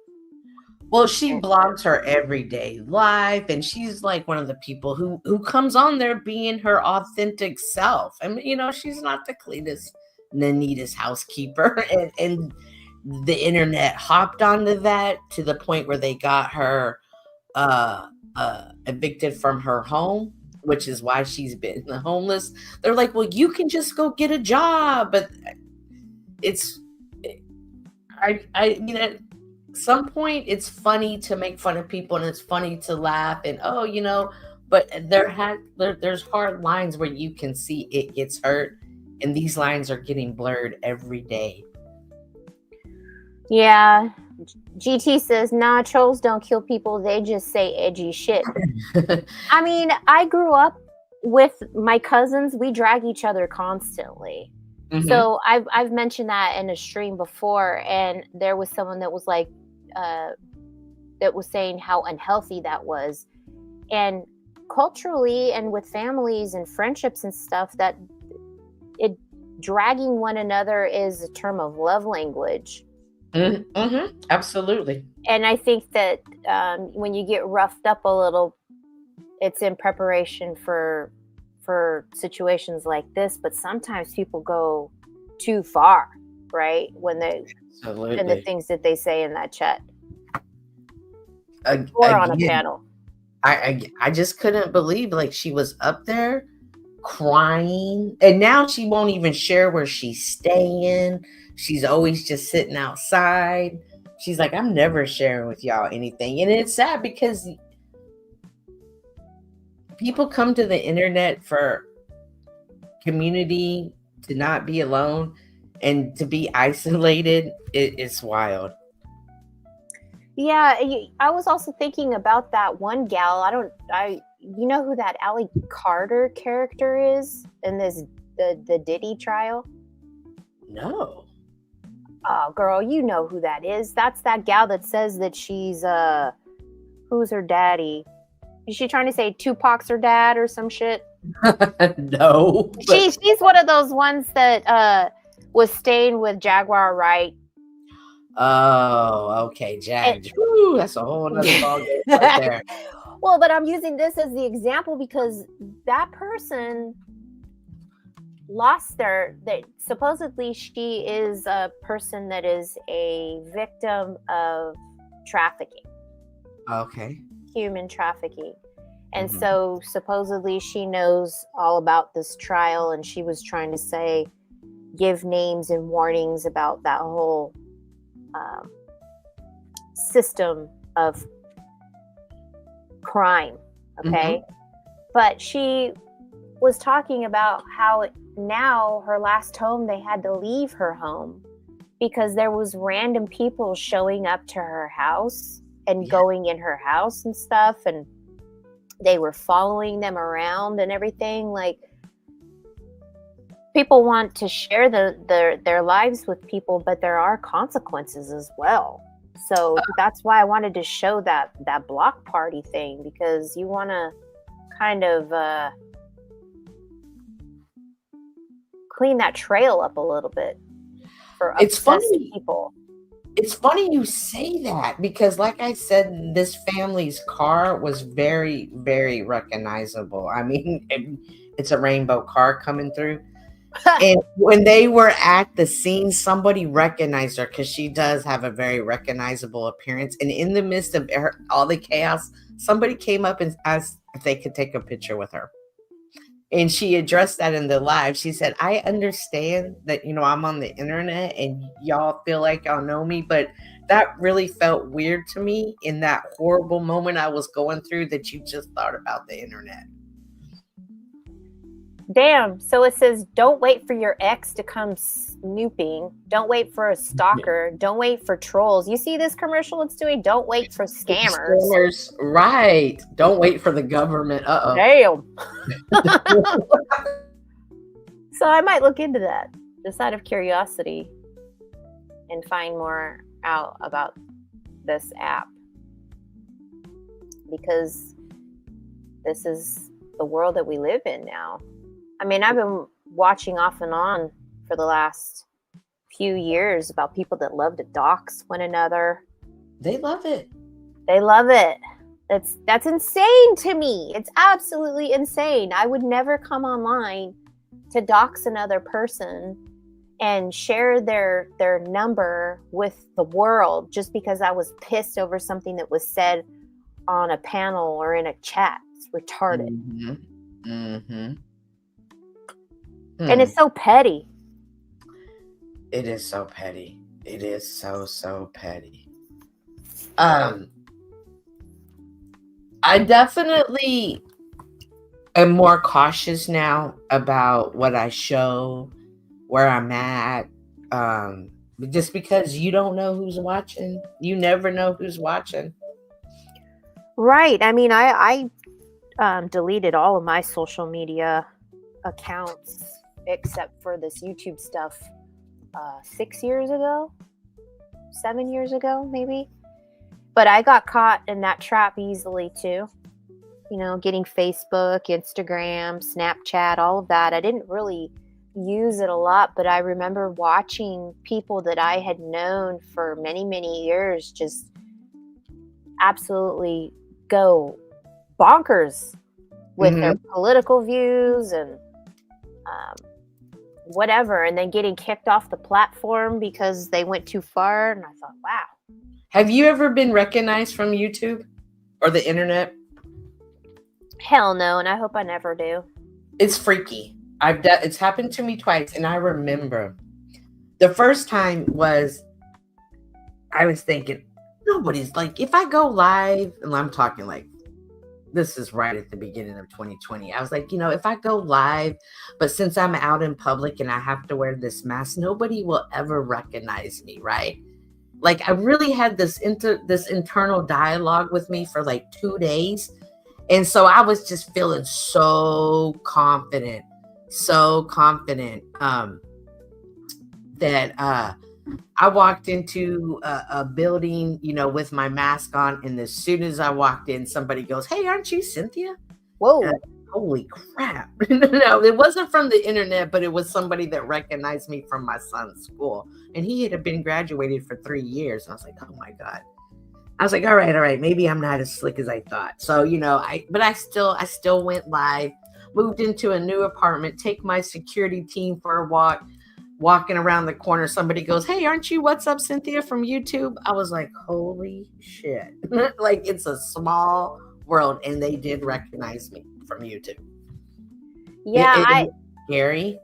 Speaker 3: Well, she blogs her everyday life, and she's like one of the people who comes on there being her authentic self. I mean, she's not the cleanest, the neatest housekeeper, and the internet hopped onto that to the point where they got her evicted from her home, which is why she's been homeless. They're like, well, you can just go get a job. But at some point it's funny to make fun of people, and it's funny to laugh, and but there's hard lines where you can see it gets hurt, and these lines are getting blurred every day.
Speaker 2: Yeah, GT says, nah, trolls don't kill people. They just say edgy shit. I mean, I grew up with my cousins. We drag each other constantly.
Speaker 3: Mhm.
Speaker 2: So I've mentioned that in a stream before, and there was someone that was like, that was saying how unhealthy that was. And culturally and with families and friendships and stuff, that it dragging one another is a term of love language.
Speaker 3: Mm-hmm. Absolutely.
Speaker 2: And I think that when you get roughed up a little, it's in preparation for situations like this. But sometimes people go too far, right? When they
Speaker 3: Absolutely.
Speaker 2: and the things that they say in that chat or on a panel.
Speaker 3: I just couldn't believe, like, she was up there crying, and now she won't even share where she's staying. She's always just sitting outside. She's like, I'm never sharing with y'all anything. And it's sad because people come to the internet for community, to not be alone, and to be isolated. It's wild.
Speaker 2: Yeah, I was also thinking about that one gal. You know who that Allie Carter character is in the Diddy trial?
Speaker 3: No.
Speaker 2: Oh, girl, you know who that is. That's that gal that says that she's who's her daddy? Is she trying to say Tupac's her dad or some shit?
Speaker 3: No.
Speaker 2: She's one of those ones that was staying with Jaguar Wright.
Speaker 3: Oh, okay, Jag. Woo, that's a whole nother ballgame right there.
Speaker 2: Well, but I'm using this as the example because that person lost supposedly she is a person that is a victim of trafficking.
Speaker 3: Okay.
Speaker 2: Human trafficking. And so supposedly she knows all about this trial, and she was trying to give names and warnings about that whole system of crime. Okay. But she was talking about how now her last home, they had to leave her home because there was random people showing up to her house and going in her house and stuff, and they were following them around and everything. Like, people want to share their lives with people, but there are consequences as well. So that's why I wanted to show that block party thing, because you want to kind of clean that trail up a little bit for obsessed people.
Speaker 3: It's funny you say that, because like I said, this family's car was very, very recognizable. I mean, it's a rainbow car coming through. And when they were at the scene, somebody recognized her because she does have a very recognizable appearance. And in the midst of all the chaos, somebody came up and asked if they could take a picture with her. And she addressed that in the live. She said, I understand that, I'm on the internet and y'all feel like y'all know me, but that really felt weird to me in that horrible moment I was going through, that you just thought about the internet.
Speaker 2: Damn. So it says, don't wait for your ex to come snooping. Don't wait for a stalker. Don't wait for trolls. You see this commercial it's doing? Don't wait for scammers.
Speaker 3: Right. Don't wait for the government. Uh-oh.
Speaker 2: Damn. So I might look into that just out of curiosity and find more out about this app, because this is the world that we live in now. I mean, I've been watching off and on for the last few years about people that love to dox one another.
Speaker 3: They love it.
Speaker 2: They love it. That's insane to me. It's absolutely insane. I would never come online to dox another person and share their number with the world just because I was pissed over something that was said on a panel or in a chat. It's retarded. And it's so petty.
Speaker 3: It is so petty. It is so petty. I definitely am more cautious now about what I show, where I'm at. Just because you don't know who's watching, you never know who's watching.
Speaker 2: Right. I mean, I deleted all of my social media accounts except for this YouTube stuff 6 years ago, 7 years ago, maybe. But I got caught in that trap easily too. You know, getting Facebook, Instagram, Snapchat, all of that. I didn't really use it a lot, but I remember watching people that I had known for many, many years just absolutely go bonkers with their political views and whatever, and then getting kicked off the platform because they went too far. And I thought, wow.
Speaker 3: Have you ever been recognized from YouTube or the internet?
Speaker 2: Hell no, and I hope I never do.
Speaker 3: It's freaky. It's happened to me twice, and I remember the first time was I was thinking, nobody's like, if I go live, and I'm talking like this is right at the beginning of 2020. I was like, if I go live, but since I'm out in public and I have to wear this mask, nobody will ever recognize me, right? Like I really had this internal dialogue with me for like 2 days. And so I was just feeling so confident that I walked into a building, with my mask on. And as soon as I walked in, somebody goes, "Hey, aren't you Cynthia?"
Speaker 2: Whoa.
Speaker 3: Holy crap. No, it wasn't from the internet, but it was somebody that recognized me from my son's school. And he had been graduated for 3 years. And I was like, oh my God. I was like, all right. Maybe I'm not as slick as I thought. So, I still went live, moved into a new apartment, take my security team for a walk, walking around the corner. Somebody goes, "Hey, aren't you What's Up Cynthia from YouTube?" I was like, holy shit. Like it's a small world. And they did recognize me from YouTube.
Speaker 2: Yeah.
Speaker 3: It was scary.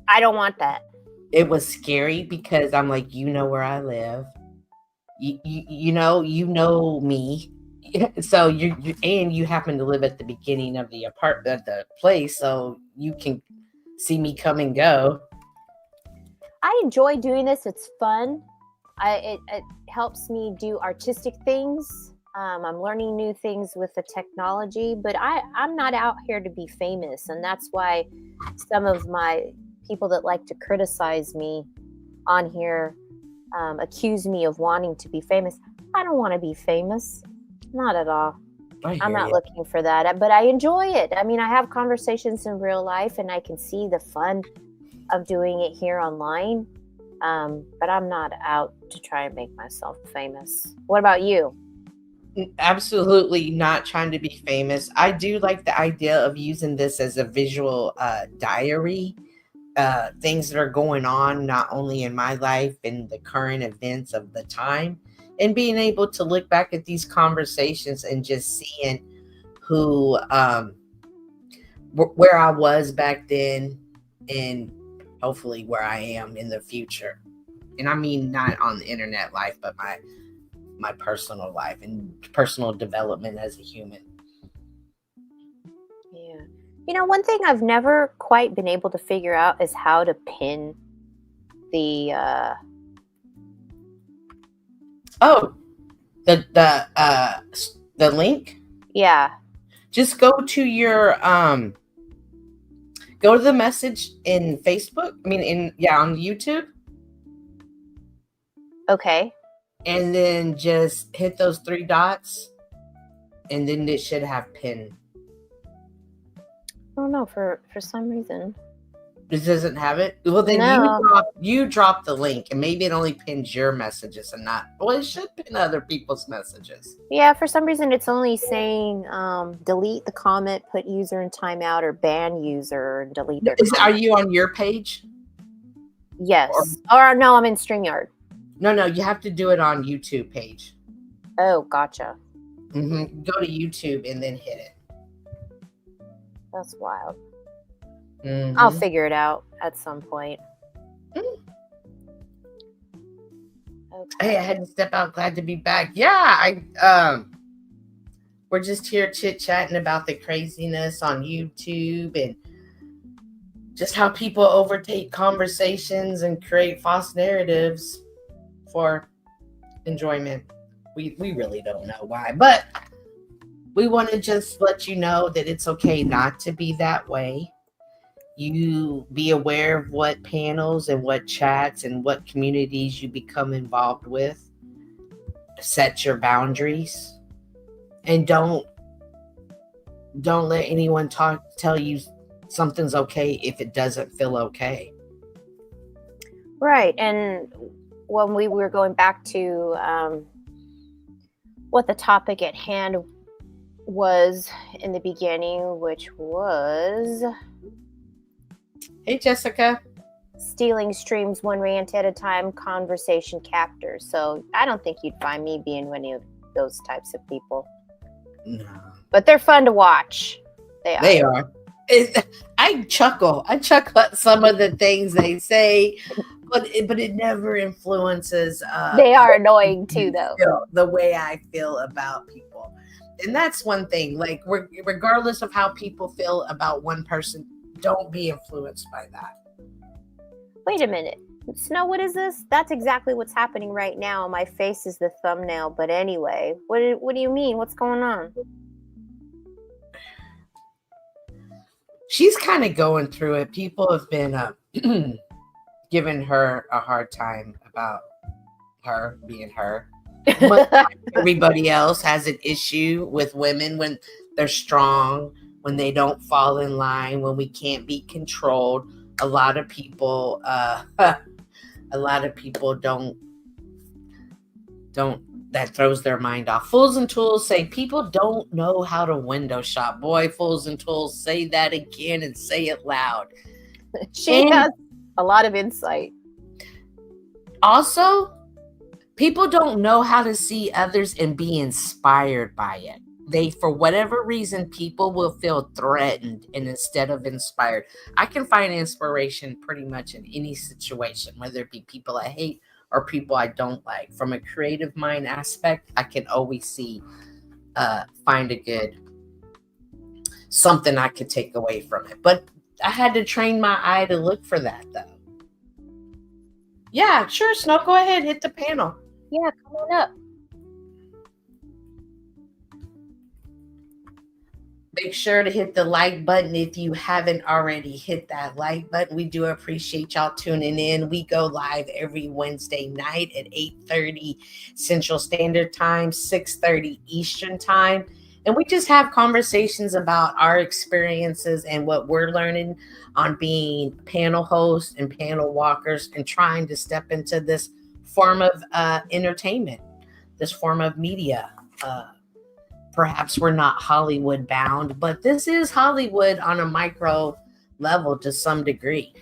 Speaker 2: I don't want that.
Speaker 3: It was scary because I'm like, where I live. You know me. So you happen to live at the beginning of the the place, so you can see me come and go.
Speaker 2: I enjoy doing this. It's fun. It helps me do artistic things. I'm learning new things with the technology, but I'm not out here to be famous. And that's why some of my people that like to criticize me on here accuse me of wanting to be famous. I don't want to be famous. Not at all. I'm not looking for that, but I enjoy it. I mean, I have conversations in real life and I can see the fun of doing it here online. But I'm not out to try and make myself famous. What about you?
Speaker 3: Absolutely not trying to be famous. I do like the idea of using this as a visual diary. Things that are going on, not only in my life and the current events of the time, and being able to look back at these conversations and just seeing who, where I was back then and hopefully where I am in the future. And I mean, not on the internet life, but my personal life and personal development as a human.
Speaker 2: Yeah. One thing I've never quite been able to figure out is how to pin the
Speaker 3: the link.
Speaker 2: Yeah.
Speaker 3: Just go to your go to the message in Facebook. On YouTube.
Speaker 2: Okay.
Speaker 3: And then just hit those 3 dots, and then it should have pin.
Speaker 2: I don't know, for some reason.
Speaker 3: It doesn't have it? Well, then
Speaker 2: No.
Speaker 3: you drop the link, and maybe it only pins your messages and not... Well, it should pin other people's messages.
Speaker 2: Yeah, for some reason, it's only saying delete the comment, put user in timeout, or ban user, and delete their comment.
Speaker 3: Are you on your page?
Speaker 2: Yes. Or no, I'm in StreamYard.
Speaker 3: No, you have to do it on YouTube page.
Speaker 2: Oh, gotcha.
Speaker 3: Mm-hmm. Go to YouTube and then hit it.
Speaker 2: That's wild.
Speaker 3: Mm-hmm.
Speaker 2: I'll figure it out at some point.
Speaker 3: Mm-hmm.
Speaker 2: Okay.
Speaker 3: Hey, I had to step out. Glad to be back. Yeah, we're just here chit-chatting about the craziness on YouTube and just how people overtake conversations and create false narratives. for enjoyment. We really don't know why, but we want to just let you know that it's okay not to be that way. You be aware of what panels and what chats and what communities you become involved with. Set your boundaries, and don't let anyone tell you something's okay if it doesn't feel okay.
Speaker 2: Right. And when we were going back to what the topic at hand was in the beginning, which was
Speaker 3: Hey, Jessica.
Speaker 2: stealing streams one rant at a time, conversation captors. So I don't think you'd find me being any of those types of people.
Speaker 3: No.
Speaker 2: But they're fun to watch.
Speaker 3: They are. I chuckle at some of the things they say, but it never influences.
Speaker 2: They are annoying too, though.
Speaker 3: The way I feel about people, and that's one thing. Like, regardless of how people feel about one person, don't be influenced by that.
Speaker 2: Wait a minute. Snow, what is this? That's exactly what's happening right now. My face is the thumbnail. But anyway, what do you mean? What's going on?
Speaker 3: She's kind of going through it. People have been giving her a hard time about her being her. Everybody else has an issue with women when they're strong, when they don't fall in line, when we can't be controlled. A lot of people don't that throws their mind off. Fools and Tools say people don't know how to window shop. Boy, Fools and Tools, say that again and say it loud.
Speaker 2: She has a lot of insight.
Speaker 3: Also, people don't know how to see others and be inspired by it. They, for whatever reason, people will feel threatened and instead of inspired. I can find inspiration pretty much in any situation, whether it be people I hate or people I don't like. From a creative mind aspect, I can always find a good something I could take away from it. But I had to train my eye to look for that, though. Yeah, sure, Snow, go ahead, hit the panel.
Speaker 2: Yeah, come on up.
Speaker 3: Make sure to hit the like button if you haven't already hit that like button. We do appreciate y'all tuning in. We go live every Wednesday night at 8:30 Central Standard Time, 6:30 Eastern Time. And we just have conversations about our experiences and what we're learning on being panel hosts and panel walkers and trying to step into this form of entertainment, this form of media. Perhaps we're not Hollywood bound, but this is Hollywood on a micro level to some degree.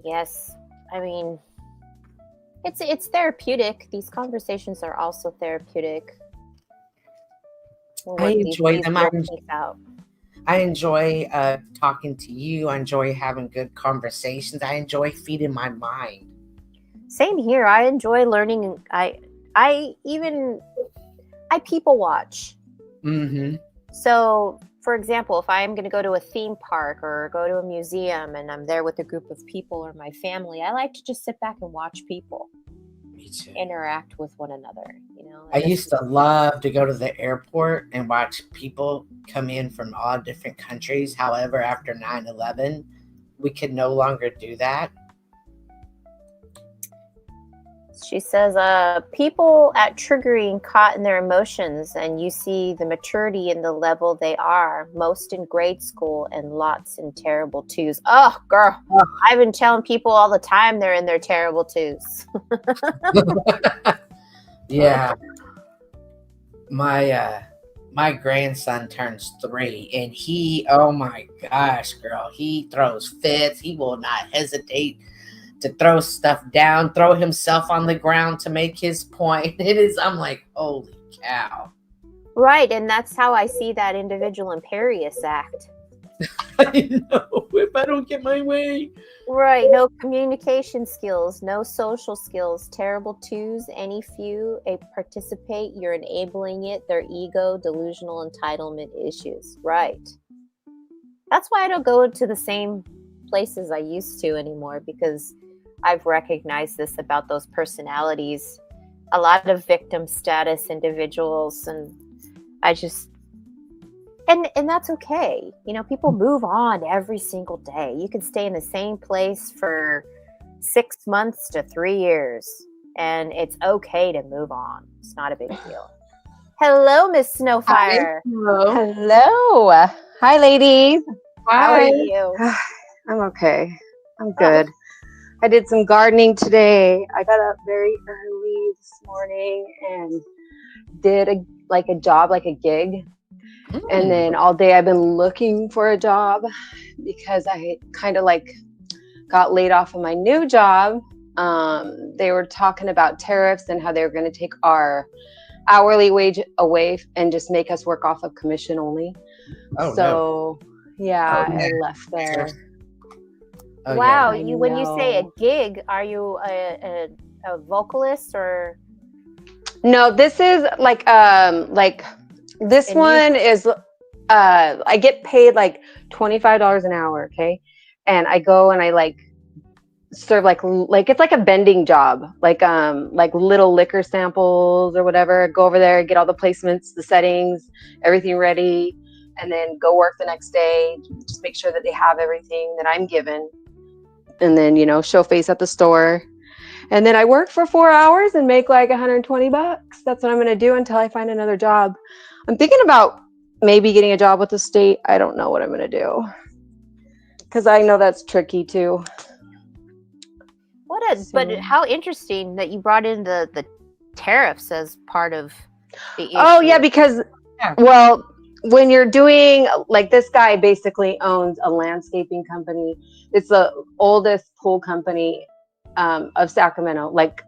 Speaker 2: Yes. I mean, it's therapeutic. These conversations are also therapeutic.
Speaker 3: I enjoy them. I enjoy talking to you. I enjoy having good conversations. I enjoy feeding my mind.
Speaker 2: Same here. I enjoy learning. I people watch.
Speaker 3: Mm-hmm.
Speaker 2: So, for example, if I am going to go to a theme park or go to a museum and I'm there with a group of people or my family, I like to just sit back and watch people interact with one another. You know,
Speaker 3: I used to love to go to the airport and watch people come in from all different countries. However, after 9/11, we could no longer do that.
Speaker 2: She says, people at triggering caught in their emotions, and you see the maturity and the level they are, most in grade school and lots in terrible twos. Oh, girl, I've been telling people all the time they're in their terrible twos.
Speaker 3: Yeah. My grandson turns 3 and he, oh my gosh, girl, he throws fits. He will not hesitate to throw stuff down, throw himself on the ground to make his point. I'm like, holy cow.
Speaker 2: Right, and that's how I see that individual imperious act.
Speaker 3: I know, if I don't get my way.
Speaker 2: Right, no communication skills, no social skills, terrible twos, any few, participate, you're enabling it, their ego, delusional entitlement issues. Right. That's why I don't go to the same place as I used to anymore, because I've recognized this about those personalities. A lot of victim status individuals, and I just and that's okay. You know, people move on every single day. You can stay in the same place for 6 months to 3 years, and it's okay to move on. It's not a big deal. Hello, Miss Snowfire.
Speaker 3: Hello.
Speaker 4: Hello. Hi, ladies.
Speaker 2: How are
Speaker 3: Hi.
Speaker 2: you?
Speaker 4: I'm okay. I'm good. I did some gardening today. I got up very early this morning and did a job, like a gig. And then all day I've been looking for a job because I kind of like got laid off of my new job. They were talking about tariffs and how they were going to take our hourly wage away and just make us work off of commission only. I left there.
Speaker 3: Oh,
Speaker 2: Wow,
Speaker 3: yeah.
Speaker 2: when you say a gig, are you a vocalist or?
Speaker 4: No, this is like this
Speaker 2: And
Speaker 4: one is I get paid like $25 an hour, okay? And I go and I like serve like it's like a vending job, like little liquor samples or whatever. Go over there, get all the placements, the settings, everything ready, and then go work the next day. Just make sure that they have everything that I'm given, and then show face at the store. And then I work for 4 hours and make like $120. That's what I'm gonna do until I find another job. I'm thinking about maybe getting a job with the state. I don't know what I'm gonna do because I know that's tricky too.
Speaker 2: But how interesting that you brought in the tariffs as part of the issue.
Speaker 4: Oh yeah, because when you're doing like, this guy basically owns a landscaping company. It's the oldest pool company of Sacramento, like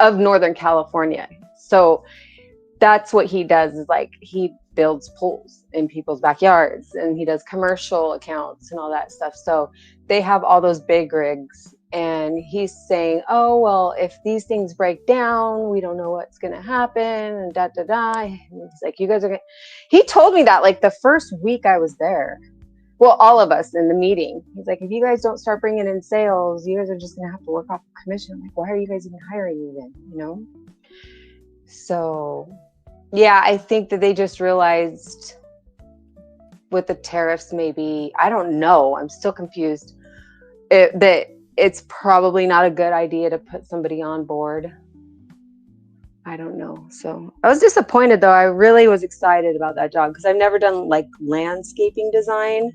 Speaker 4: of Northern California. So that's what he does, is like he builds pools in people's backyards, and he does commercial accounts and all that stuff. So they have all those big rigs. And he's saying, oh, well, if these things break down, we don't know what's going to happen, and da-da-da. And he's like, you guys are going to... He told me that like the first week I was there. Well, all of us in the meeting. He's like, if you guys don't start bringing in sales, you guys are just going to have to work off the commission. I'm like, why are you guys even hiring me then? So, yeah, I think that they just realized with the tariffs, maybe, I don't know. I'm still confused. That it's probably not a good idea to put somebody on board. I don't know. So I was disappointed, though. I really was excited about that job because I've never done like landscaping design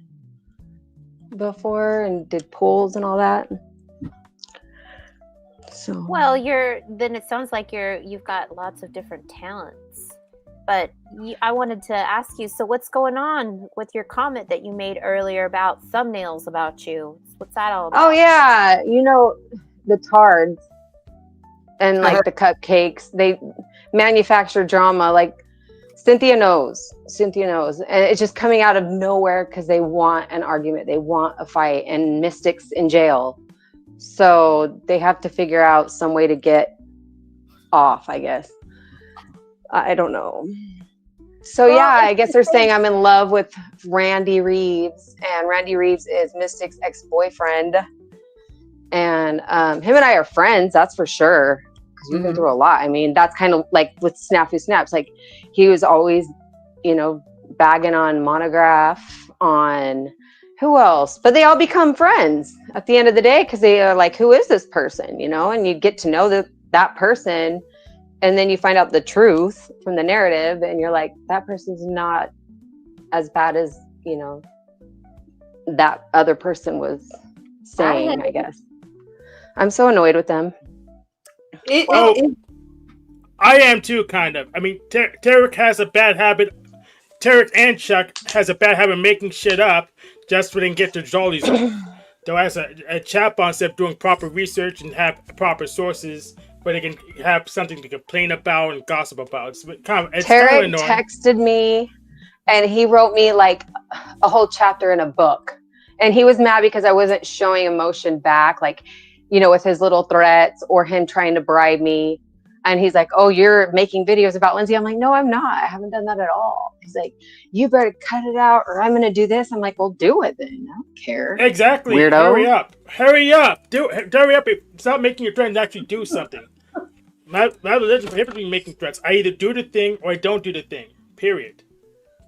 Speaker 4: before and did pools and all that. So
Speaker 2: Well, then it sounds like you've got lots of different talents. But I wanted to ask you, so what's going on with your comment that you made earlier about thumbnails about you? What's that all about?
Speaker 4: Oh yeah, the tards and like the cupcakes, they manufacture drama. Like Cynthia knows, and it's just coming out of nowhere because they want an argument, they want a fight, and Mystic's in jail, so they have to figure out some way to get off, I guess. I don't know. So yeah, I guess they're saying I'm in love with Randy Reeves, and Randy Reeves is Mystic's ex-boyfriend, and him and I are friends, that's for sure, because we've been through a lot. I mean, that's kind of like with Snafu Snaps, like he was always, bagging on Monograph, on who else, but they all become friends at the end of the day because they are like, who is this person, and you get to know that person. And then you find out the truth from the narrative, and you're like, that person's not as bad as, that other person was saying, I guess. I'm so annoyed with them.
Speaker 5: I am too, kind of. I mean, Tarek has a bad habit. Tarek and Chuck has a bad habit of making shit up just so they can get their jollies off. Though as a chat box, instead of doing proper research and have proper sources, where they can have something to complain about and gossip about. It's
Speaker 4: Tarek texted me, and he wrote me like a whole chapter in a book. And he was mad because I wasn't showing emotion back, like, with his little threats or him trying to bribe me. And he's like, oh, you're making videos about Lindsay. I'm like, no, I'm not. I haven't done that at all. He's like, you better cut it out or I'm going to do this. I'm like, well, do it then. I don't care.
Speaker 5: Exactly.
Speaker 4: Weirdo.
Speaker 5: Hurry up. Hurry up. Stop making your threats and actually do something. My religion prohibits me making threats. I either do the thing or I don't do the thing. Period.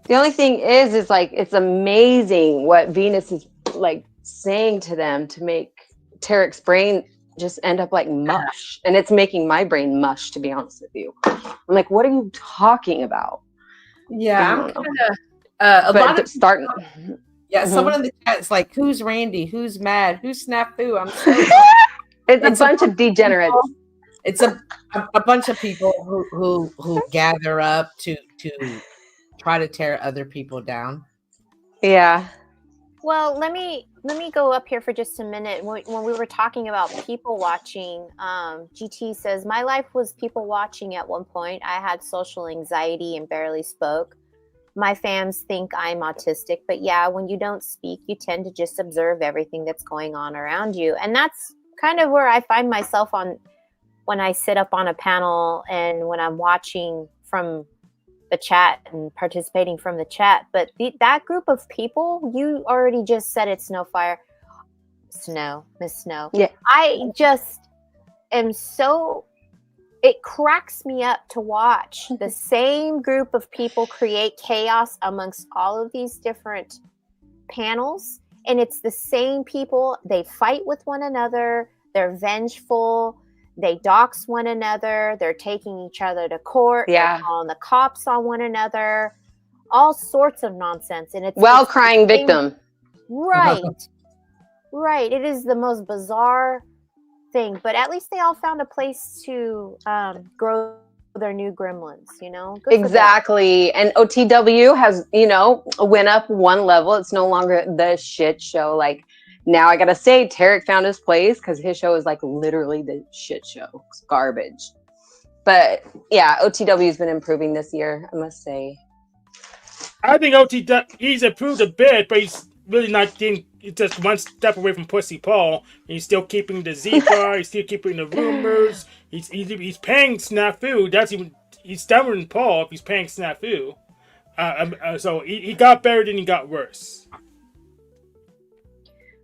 Speaker 4: The only thing is like, it's amazing what Venus is like saying to them to make Tarek's brain just end up like mush. And it's making my brain mush, to be honest with you. I'm like, what are you talking about?
Speaker 3: Yeah, I'm kind of a lot of
Speaker 4: starting.
Speaker 3: Yeah, someone in the chat is like, "Who's Randy? Who's mad? Who's Snafu?" I'm so.
Speaker 4: It's a bunch of degenerates.
Speaker 3: It's a bunch of people who gather up to try to tear other people down.
Speaker 4: Yeah.
Speaker 2: Well, let me go up here for just a minute. When we were talking about people watching, GT says, my life was people watching at one point. I had social anxiety and barely spoke. My fams think I'm autistic, but yeah, when you don't speak, you tend to just observe everything that's going on around you. And that's kind of where I find myself when I sit up on a panel and when I'm watching from the chat and participating from the chat. But that group of people, you already just said it's Miss Snow.
Speaker 4: Yeah.
Speaker 2: I just am so, it cracks me up to watch the same group of people create chaos amongst all of these different panels. And it's the same people. They fight with one another. They're vengeful. They dox one another. They're taking each other to court.
Speaker 4: Yeah.
Speaker 2: They're calling the cops on one another. All sorts of nonsense. And it's
Speaker 4: crying victim.
Speaker 2: Right. Right. It is the most bizarre thing. But at least they all found a place to grow their new gremlins, you know? Good
Speaker 4: exactly. And OTW has, went up one level. It's no longer the shit show. Like, now I gotta say, Tarek found his place because his show is like literally the shit show. It's garbage. But yeah, OTW has been improving this year, I must say.
Speaker 5: I think he's improved a bit, but he's really not getting just one step away from Pussy Paul. He's still keeping the Z-Bar, he's still keeping the rumors. He's paying Snafu. He's dumber than Paul if he's paying Snafu. So he got better than he got worse.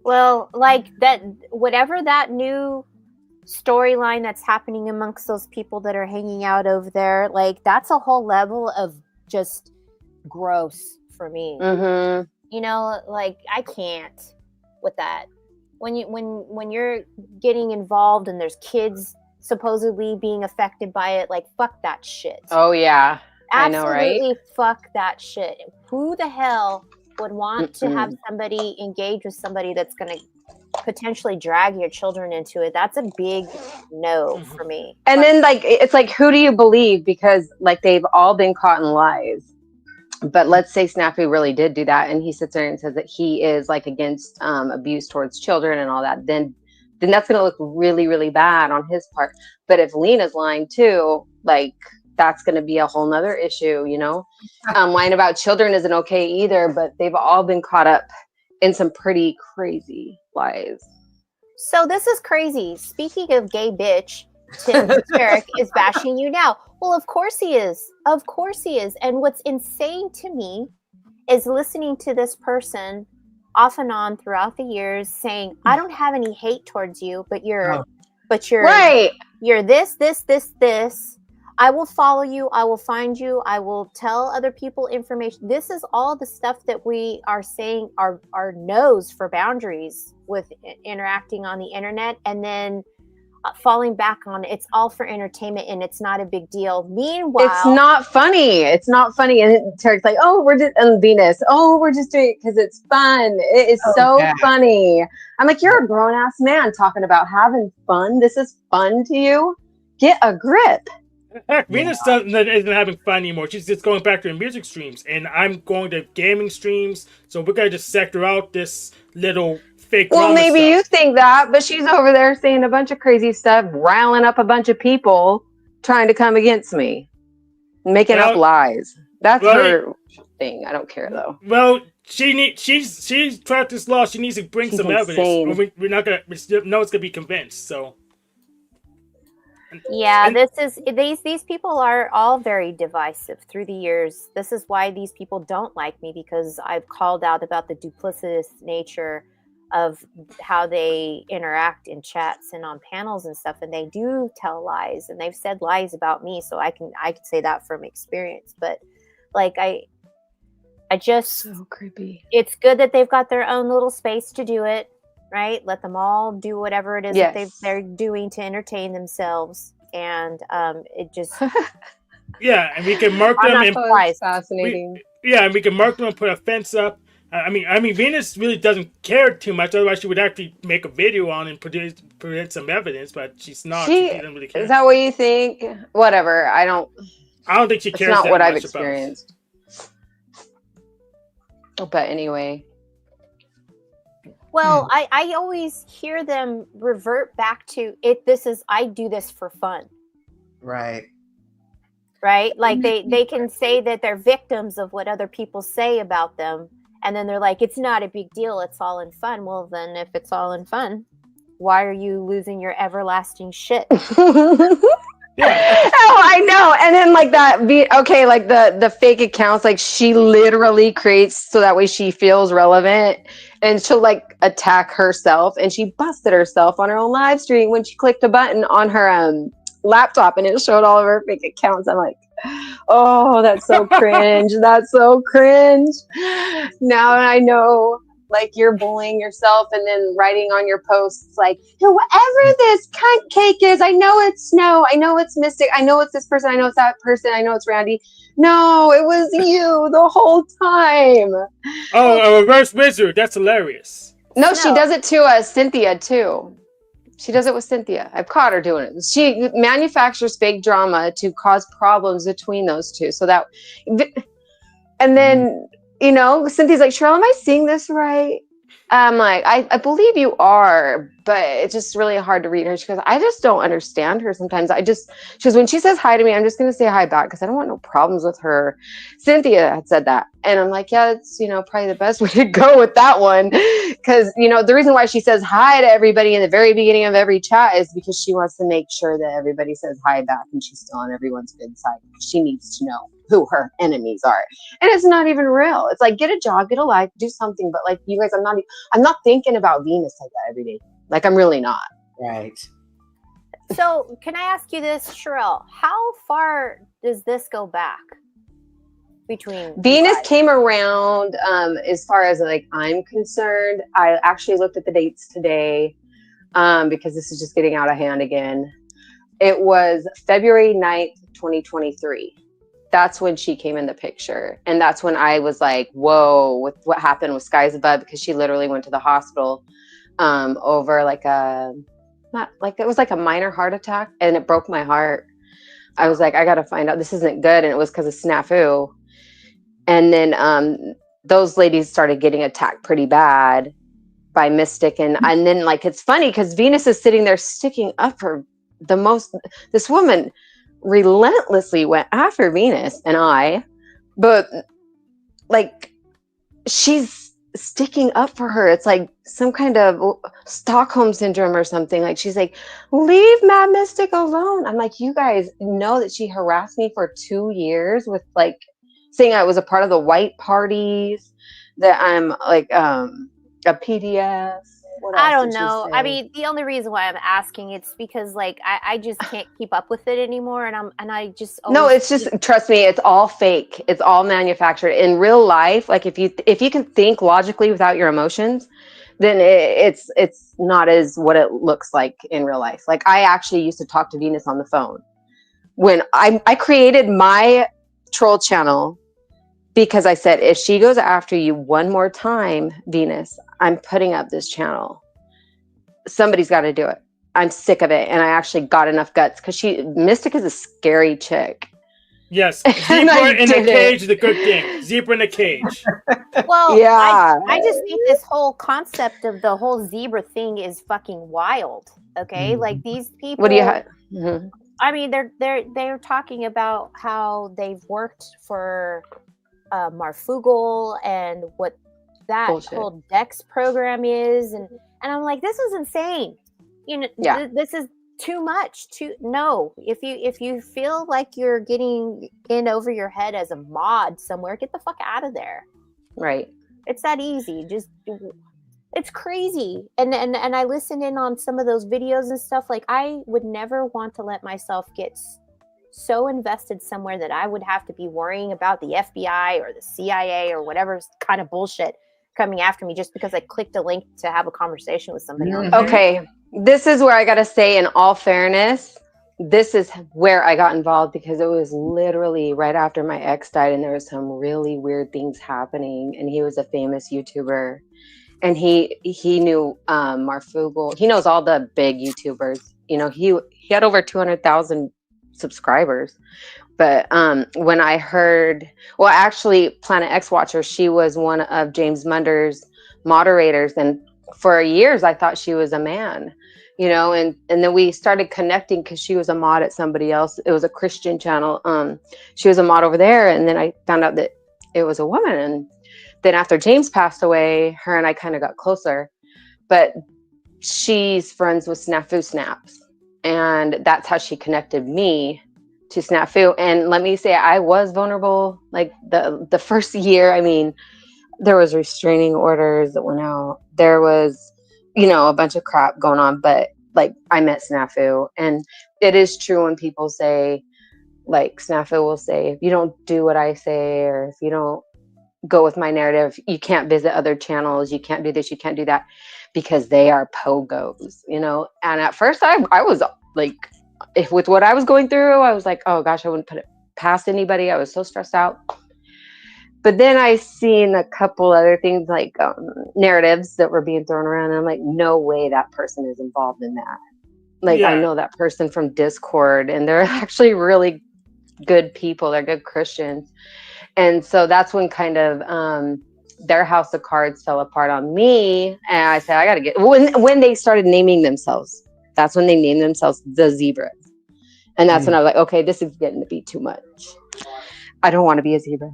Speaker 2: Well, like that, whatever that new storyline that's happening amongst those people that are hanging out over there, like that's a whole level of just gross for me.
Speaker 4: Mm-hmm.
Speaker 2: You know, like I can't with that. When you're getting involved and there's kids supposedly being affected by it, like fuck that shit.
Speaker 4: Oh yeah,
Speaker 2: absolutely,
Speaker 4: I know, right?
Speaker 2: Fuck that shit. Who the hell would want to have somebody engage with somebody that's going to potentially drag your children into it? That's a big no for me.
Speaker 4: And then like it's like, who do you believe? Because like they've all been caught in lies. But let's say Snafu really did do that, and he sits there and says that he is like against abuse towards children and all that. Then that's going to look really, really bad on his part. But if Lena's lying too, like that's going to be a whole nother issue, lying about children isn't okay either, but they've all been caught up in some pretty crazy lies.
Speaker 2: So this is crazy. Speaking of gay bitch, Tim Tarek is bashing you now. Well, of course he is. Of course he is. And what's insane to me is listening to this person off and on throughout the years saying, I don't have any hate towards you, but you're
Speaker 4: right.
Speaker 2: You're this. I will follow you. I will find you. I will tell other people information. This is all the stuff that we are saying are no's for boundaries with interacting on the internet, and then falling back on it's all for entertainment and it's not a big deal. Meanwhile,
Speaker 4: it's not funny. And Tarek's like, oh, we're just and Venus. Oh, we're just doing it because it's fun. It is so funny. I'm like, you're a grown ass man talking about having fun. This is fun to you. Get a grip.
Speaker 5: Heck, Venus isn't having fun anymore. She's just going back to her music streams, and I'm going to gaming streams. So we're gonna just sector out this little fake.
Speaker 4: Well, maybe you think that, but she's over there saying a bunch of crazy stuff, riling up a bunch of people trying to come against me, making up lies. That's her thing. I don't care though.
Speaker 5: Well, she's practiced law. She needs to bring some evidence. We're not gonna. We know it's gonna be convinced. So.
Speaker 2: Yeah,
Speaker 5: And-
Speaker 2: this is these people are all very divisive through the years. This is why these people don't like me, because I've called out about the duplicitous nature of how they interact in chats and on panels and stuff, and they do tell lies, and they've said lies about me, so I can say that from experience. But like I just
Speaker 4: So creepy.
Speaker 2: it's good that they've got their own little space to do it, right? Let them all do whatever it is that
Speaker 4: Yes.
Speaker 2: they're doing to entertain themselves, and it just
Speaker 5: yeah, and we can mark
Speaker 2: I'm
Speaker 5: them
Speaker 2: not
Speaker 5: and
Speaker 2: surprised.
Speaker 4: Fascinating.
Speaker 5: and we can mark them and put a fence up. I mean, Venus really doesn't care too much. Otherwise, she would actually make a video on and present some evidence. But she's not. She doesn't really care.
Speaker 4: Is that what you think? Whatever.
Speaker 5: I don't think she
Speaker 4: It's
Speaker 5: cares
Speaker 4: not
Speaker 5: that
Speaker 4: what
Speaker 5: much
Speaker 4: I've experienced. But anyway.
Speaker 2: Well, I always hear them revert back to it. I do this for fun,
Speaker 3: Right.
Speaker 2: right? Like they can say that they're victims of what other people say about them, and then they're like, it's not a big deal, it's all in fun. Well, then if it's all in fun, why are you losing your everlasting shit?
Speaker 5: Yeah.
Speaker 4: Oh, I know. And then like like the fake accounts, like she literally creates so that way she feels relevant, and she'll like attack herself, and she busted herself on her own live stream when she clicked a button on her laptop and it showed all of her fake accounts. I'm like, oh, that's so cringe. That's so cringe. Now I know, like, you're bullying yourself and then writing on your posts like, whoever this cunt cake is, I know it's Snow, I know it's Mystic, I know it's this person, I know it's that person, I know it's Randy. No, it was you the whole time.
Speaker 5: Oh, a reverse wizard. That's hilarious.
Speaker 4: No, she does it to Cynthia too. She does it with Cynthia. I've caught her doing it. She manufactures fake drama to cause problems between those two. So that, and then, Cynthia's like, Cheryl, am I seeing this right? I'm like, I believe you are, but it's just really hard to read her. She goes, I just don't understand her sometimes. She goes, when she says hi to me, I'm just going to say hi back because I don't want no problems with her. Cynthia had said that. And I'm like, yeah, it's, probably the best way to go with that one. Because, the reason why she says hi to everybody in the very beginning of every chat is because she wants to make sure that everybody says hi back and she's still on everyone's good side. She needs to know who her enemies are. And it's not even real. It's like, get a job, get a life, do something. But like, you guys, I'm not thinking about Venus like that every day. Like, I'm really not.
Speaker 3: Right.
Speaker 2: So can I ask you this, Cheryl? How far does this go back between
Speaker 4: Venus came around, as far as like I'm concerned? I actually looked at the dates today, because this is just getting out of hand again. It was February 9th, 2023. That's when she came in the picture. And that's when I was like, whoa, with what happened with Skies Above, because she literally went to the hospital over like it was like a minor heart attack, and it broke my heart. I was like, I got to find out, this isn't good. And it was because of snafu. And then those ladies started getting attacked pretty bad by Mystic. And then like, it's funny because Venus is sitting there sticking up for this woman relentlessly went after Venus but like, she's sticking up for her. It's like some kind of Stockholm syndrome or something. Like, she's like, leave Mad Mystic alone. I'm like, you guys know that she harassed me for 2 years with like saying I was a part of the white parties, that I'm like a PDF.
Speaker 2: I don't know. I mean, the only reason why I'm asking, it's because like I just can't keep up with it anymore, and I just
Speaker 4: no, it's just, trust me, it's all fake. It's all manufactured. In real life, like if you can think logically without your emotions, then it's not as what it looks like in real life. Like, I actually used to talk to Venus on the phone when I created my troll channel, because I said, if she goes after you one more time, Venus, I'm putting up this channel. Somebody's got to do it. I'm sick of it. And I actually got enough guts, because Mystic is a scary chick.
Speaker 5: Yes. Zebra in the cage is a good thing. Zebra in the cage.
Speaker 2: Well,
Speaker 4: yeah.
Speaker 2: I just think this whole concept of the whole zebra thing is fucking wild. Okay. Mm-hmm. Like, these people.
Speaker 4: What do you have? Mm-hmm.
Speaker 2: I mean, they're talking about how they've worked for Marfugal and what that whole Dex program is, and I'm like, this is insane. Yeah. This is too much. No. If you feel like you're getting in over your head as a mod somewhere, get the fuck out of there.
Speaker 4: Right.
Speaker 2: It's that easy. Just it's crazy. And I listen in on some of those videos and stuff. Like, I would never want to let myself get so invested somewhere that I would have to be worrying about the FBI or the CIA or whatever kind of bullshit coming after me just because I clicked a link to have a conversation with somebody on there.
Speaker 4: Okay, this is where I gotta say, in all fairness, this is where I got involved because it was literally right after my ex died, and there was some really weird things happening. And he was a famous YouTuber, and he knew Marfugal. He knows all the big YouTubers. You know, he had over 200,000 subscribers. But when I heard, well, actually, Planet X Watcher, she was one of James Munder's moderators, and for years I thought she was a man, you know, and then we started connecting because she was a mod at somebody else. It was a Christian channel. She was a mod over there, and then I found out that it was a woman. And then after James passed away, her and I kind of got closer. But she's friends with Snafu Snaps, and that's how she connected me to Snafu. And let me say, I was vulnerable. Like the first year, I mean, there was restraining orders that went out. There was, you know, a bunch of crap going on. But like, I met Snafu, and it is true when people say, like, Snafu will say, if you don't do what I say, or if you don't go with my narrative, you can't visit other channels, you can't do this, you can't do that, because they are pogos, you know. And at first I was like, if with what I was going through, I was like, oh gosh, I wouldn't put it past anybody. I was so stressed out. But then I seen a couple other things, like narratives that were being thrown around, and I'm like, no way that person is involved in that. Like, I know that person from Discord, and they're actually really good people. They're good Christians. And so that's when kind of their house of cards fell apart on me. And I said, I got to get, when they started naming themselves, that's when they named themselves the Zebras. And that's when I was like, okay, this is getting to be too much. I don't want to be a zebra.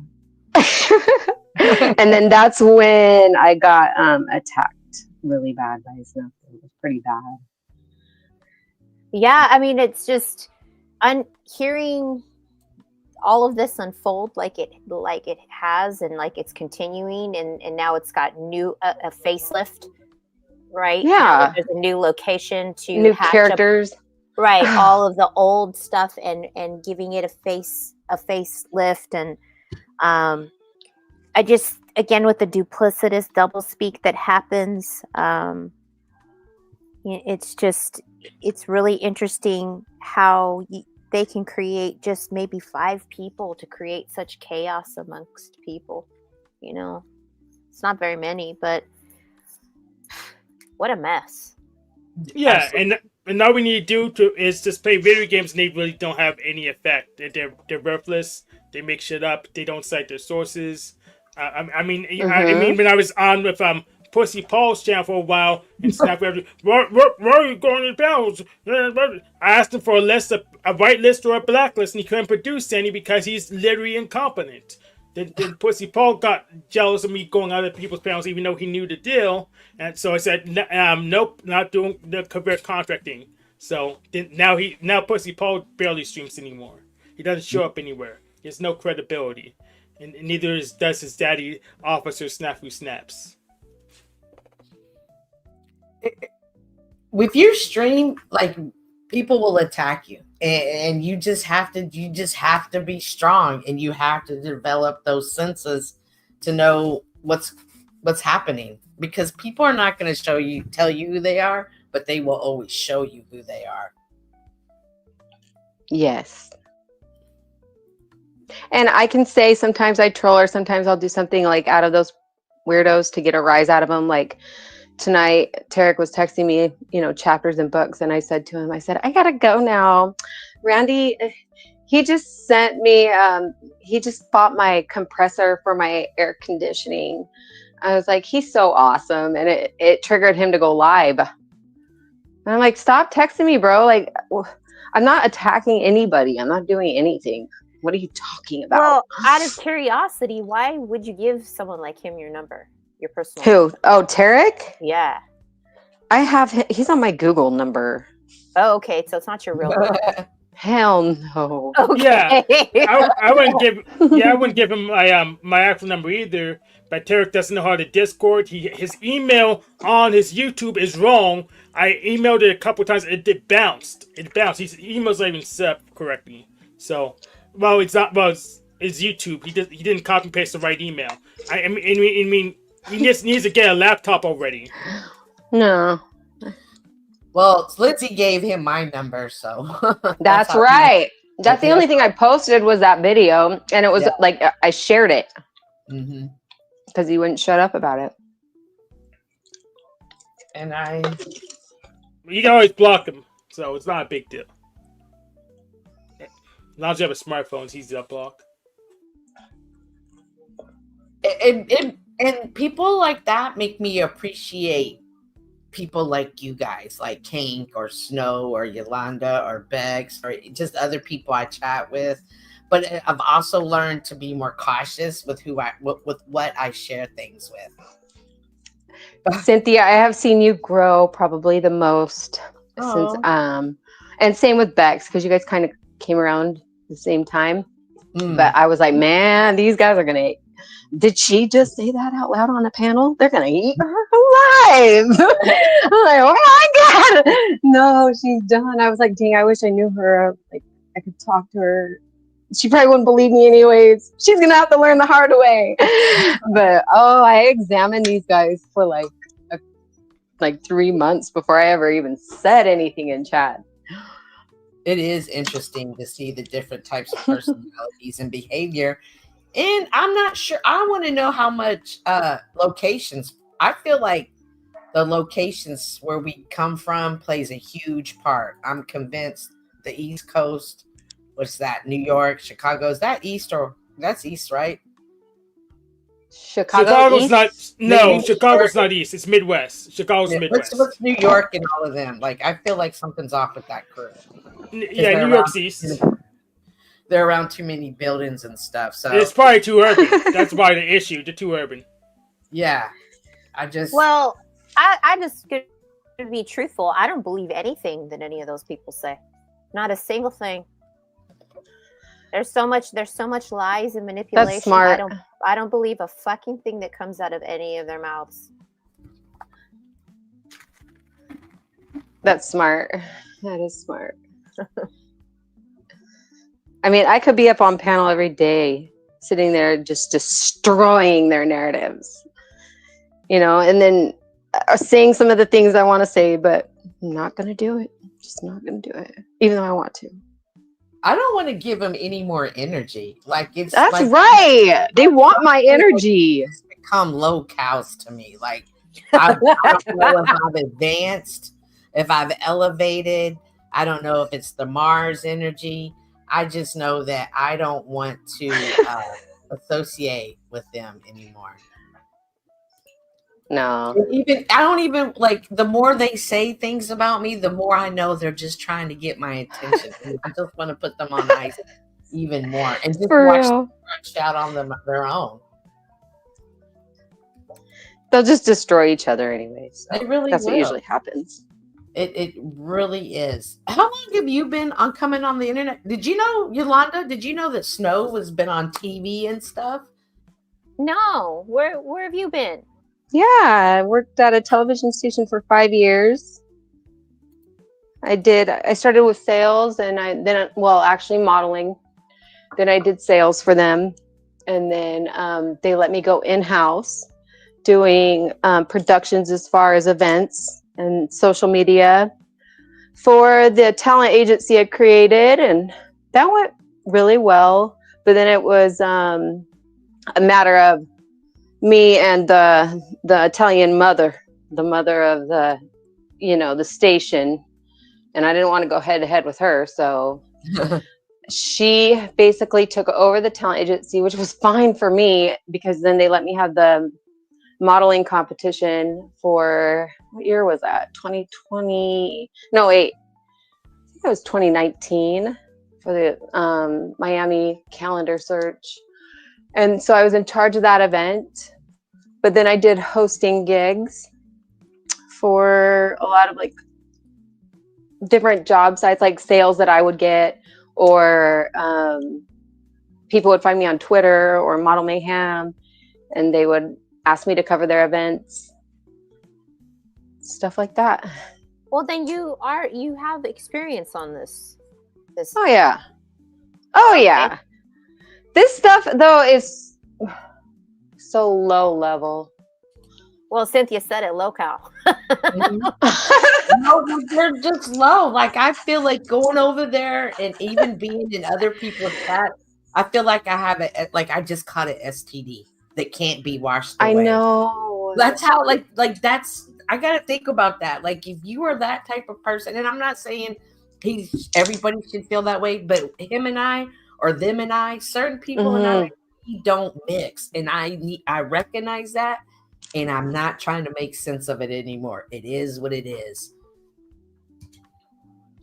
Speaker 4: And then that's when I got attacked really bad by his nephew. It was pretty bad.
Speaker 2: Yeah, I mean, it's just hearing all of this unfold like it has, and like it's continuing, and now it's got a facelift, right?
Speaker 4: Yeah,
Speaker 2: now there's a new location to
Speaker 4: new characters,
Speaker 2: right? All of the old stuff and giving it a facelift, and I just, again, with the duplicitous doublespeak that happens, it's really interesting how they can create just maybe 5 people to create such chaos amongst people. You know, it's not very many, but what a mess.
Speaker 5: Yeah, and all we need to do is just play video games, and they really don't have any effect. They're worthless. They make shit up. They don't cite their sources. I mean, when I was on with Pussy Paul's channel for a while, and Snap, where are you going to bounds? I asked him for a white list or a black list, and he couldn't produce any because he's literally incompetent. Then Pussy Paul got jealous of me going on other people's panels, even though he knew the deal. And so I said, nope, not doing the career contracting. So now Pussy Paul barely streams anymore. He doesn't show up anywhere. He has no credibility. And neither does his daddy, Officer Snafu Snaps.
Speaker 3: With your stream, like, people will attack you, and you just have to be strong, and you have to develop those senses to know what's happening, because people are not going to tell you who they are, but they will always show you who they are.
Speaker 4: Yes. And I can say sometimes I troll, or sometimes I'll do something like out of those weirdos to get a rise out of them. Like tonight, Tarek was texting me, you know, chapters and books. And I said to him, I got to go now. Randy, he just sent me, he just bought my compressor for my air conditioning. I was like, he's so awesome. And it triggered him to go live. And I'm like, stop texting me, bro. Like, I'm not attacking anybody. I'm not doing anything. What are you talking about?
Speaker 2: Well, out of curiosity, why would you give someone like him your number, your personal
Speaker 4: Who?
Speaker 2: number?
Speaker 4: Oh, Tarek?
Speaker 2: Yeah.
Speaker 4: He's on my Google number.
Speaker 2: Oh, okay. So it's not your real name.
Speaker 4: Hell no.
Speaker 2: Okay.
Speaker 5: I wouldn't give him my actual number either. But Tarek doesn't know how to Discord. His email on his YouTube is wrong. I emailed it a couple times. It bounced. His email's not even set up correctly. So, well, it's not. Well, it's YouTube. He didn't copy and paste the right email. I mean, he just needs to get a laptop already.
Speaker 4: No.
Speaker 3: Well, Lindsay gave him my number, so
Speaker 4: That's right. That's the only thing I posted was that video, and it was like I shared it because he wouldn't shut up about it.
Speaker 3: And
Speaker 5: you can always block him, so it's not a big deal. As long as you have a smartphone, it's easy to block.
Speaker 3: And people like that make me appreciate people like you guys, like Kink or Snow or Yolanda or Bex or just other people I chat with. But I've also learned to be more cautious with what I share things with.
Speaker 4: Cynthia, I have seen you grow probably the most since and same with Bex, because you guys kind of came around the same time. But I was like, man, these guys are gonna. Did she just say that out loud on a panel? They're gonna eat her alive. I'm like, oh my god, no, she's done. I was like, dang, I wish I knew her. Like, I could talk to her. She probably wouldn't believe me anyways. She's gonna have to learn the hard way. But I examined these guys for like 3 months before I ever even said anything in chat.
Speaker 3: It is interesting to see the different types of personalities and behavior. And I'm not sure. I want to know how much locations. I feel like the locations where we come from plays a huge part. I'm convinced the East Coast, what's that? New York, Chicago. Is that East or that's East, right?
Speaker 5: Chicago's
Speaker 4: East?
Speaker 5: not. No, Chicago's not East. It's Midwest. Chicago's Midwest.
Speaker 3: What's New York and all of them? Like, I feel like something's off with that crew.
Speaker 5: Yeah, New York's East.
Speaker 3: They're around too many buildings and stuff. So
Speaker 5: it's probably too urban. That's probably the issue. They're too urban.
Speaker 3: Yeah.
Speaker 2: I just to be truthful, I don't believe anything that any of those people say. Not a single thing. There's so much lies and manipulation.
Speaker 4: That's smart.
Speaker 2: I don't believe a fucking thing that comes out of any of their mouths.
Speaker 4: That's smart. That is smart. I mean, I could be up on panel every day, sitting there just destroying their narratives, and then saying some of the things I want to say, but I'm not going to do it. Just not going to do it, even though I want to.
Speaker 3: I don't want to give them any more energy. That's
Speaker 4: right. They want my energy.
Speaker 3: It's become low cows to me. Like, I don't know if I've advanced, if I've elevated. I don't know if it's the Mars energy. I just know that I don't want to associate with them anymore.
Speaker 4: No.
Speaker 3: I don't even like, the more they say things about me, the more I know they're just trying to get my attention. I just want to put them on ice even more and just watch them crunch out on them their own.
Speaker 4: They'll just destroy each other anyway. So
Speaker 3: it really
Speaker 4: that's
Speaker 3: will.
Speaker 4: What usually happens.
Speaker 3: It really is. How long have you been coming on the internet? Did you know, Yolanda, that Snow has been on TV and stuff?
Speaker 2: No. Where have you been?
Speaker 4: Yeah, I worked at a television station for 5 years. I started with sales and actually modeling. Then I did sales for them. And then they let me go in-house doing productions as far as events and social media for the talent agency I created, and that went really well. But then it was a matter of me and the Italian mother, the mother of the station, and I didn't want to go head to head with her, so she basically took over the talent agency, which was fine for me because then they let me have the modeling competition for, what year was that? 2020? No, wait. I think it was 2019 for the Miami calendar search. And so I was in charge of that event. But then I did hosting gigs for a lot of different job sites, like sales that I would get, or people would find me on Twitter or Model Mayhem, and they would ask me to cover their events, stuff like that.
Speaker 2: Well, then you have experience on this.
Speaker 4: Oh yeah. Oh
Speaker 2: Okay.
Speaker 4: yeah. This stuff though is so low level.
Speaker 2: Well, Cynthia said it, local.
Speaker 3: No, they're just low. Like I feel like going over there and even being in other people's chats, I feel like I have I just caught an STD that can't be washed away.
Speaker 4: I know.
Speaker 3: That's how like that's I gotta think about that. Like if you are that type of person, and I'm not saying everybody should feel that way, but him and I or them and I, certain people and I we don't mix, and I recognize that, and I'm not trying to make sense of it anymore. It is what it is.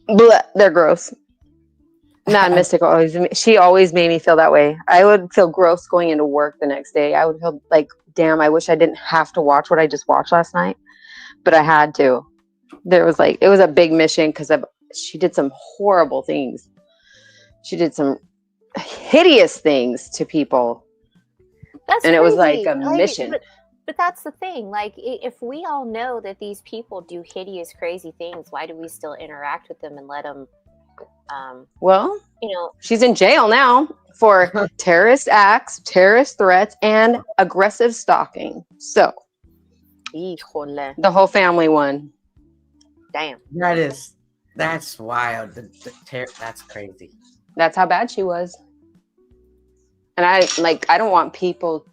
Speaker 4: Blech, they're gross. Not Mystic she always made me feel that way. I would feel gross going into work the next day. I would feel like, damn, I wish I didn't have to watch what I just watched last night, but I had to. It was a big mission because she did some horrible things. She did some hideous things to people.
Speaker 2: That's
Speaker 4: and
Speaker 2: crazy.
Speaker 4: It was like a mission.
Speaker 2: But that's the thing. Like, if we all know that these people do hideous, crazy things, why do we still interact with them and let them?
Speaker 4: Well, she's in jail now for terrorist acts, terrorist threats, and aggressive stalking. So,
Speaker 2: Híjole.
Speaker 4: the whole family won.
Speaker 2: Damn.
Speaker 3: That's wild. That's crazy.
Speaker 4: That's how bad she was. And I don't want people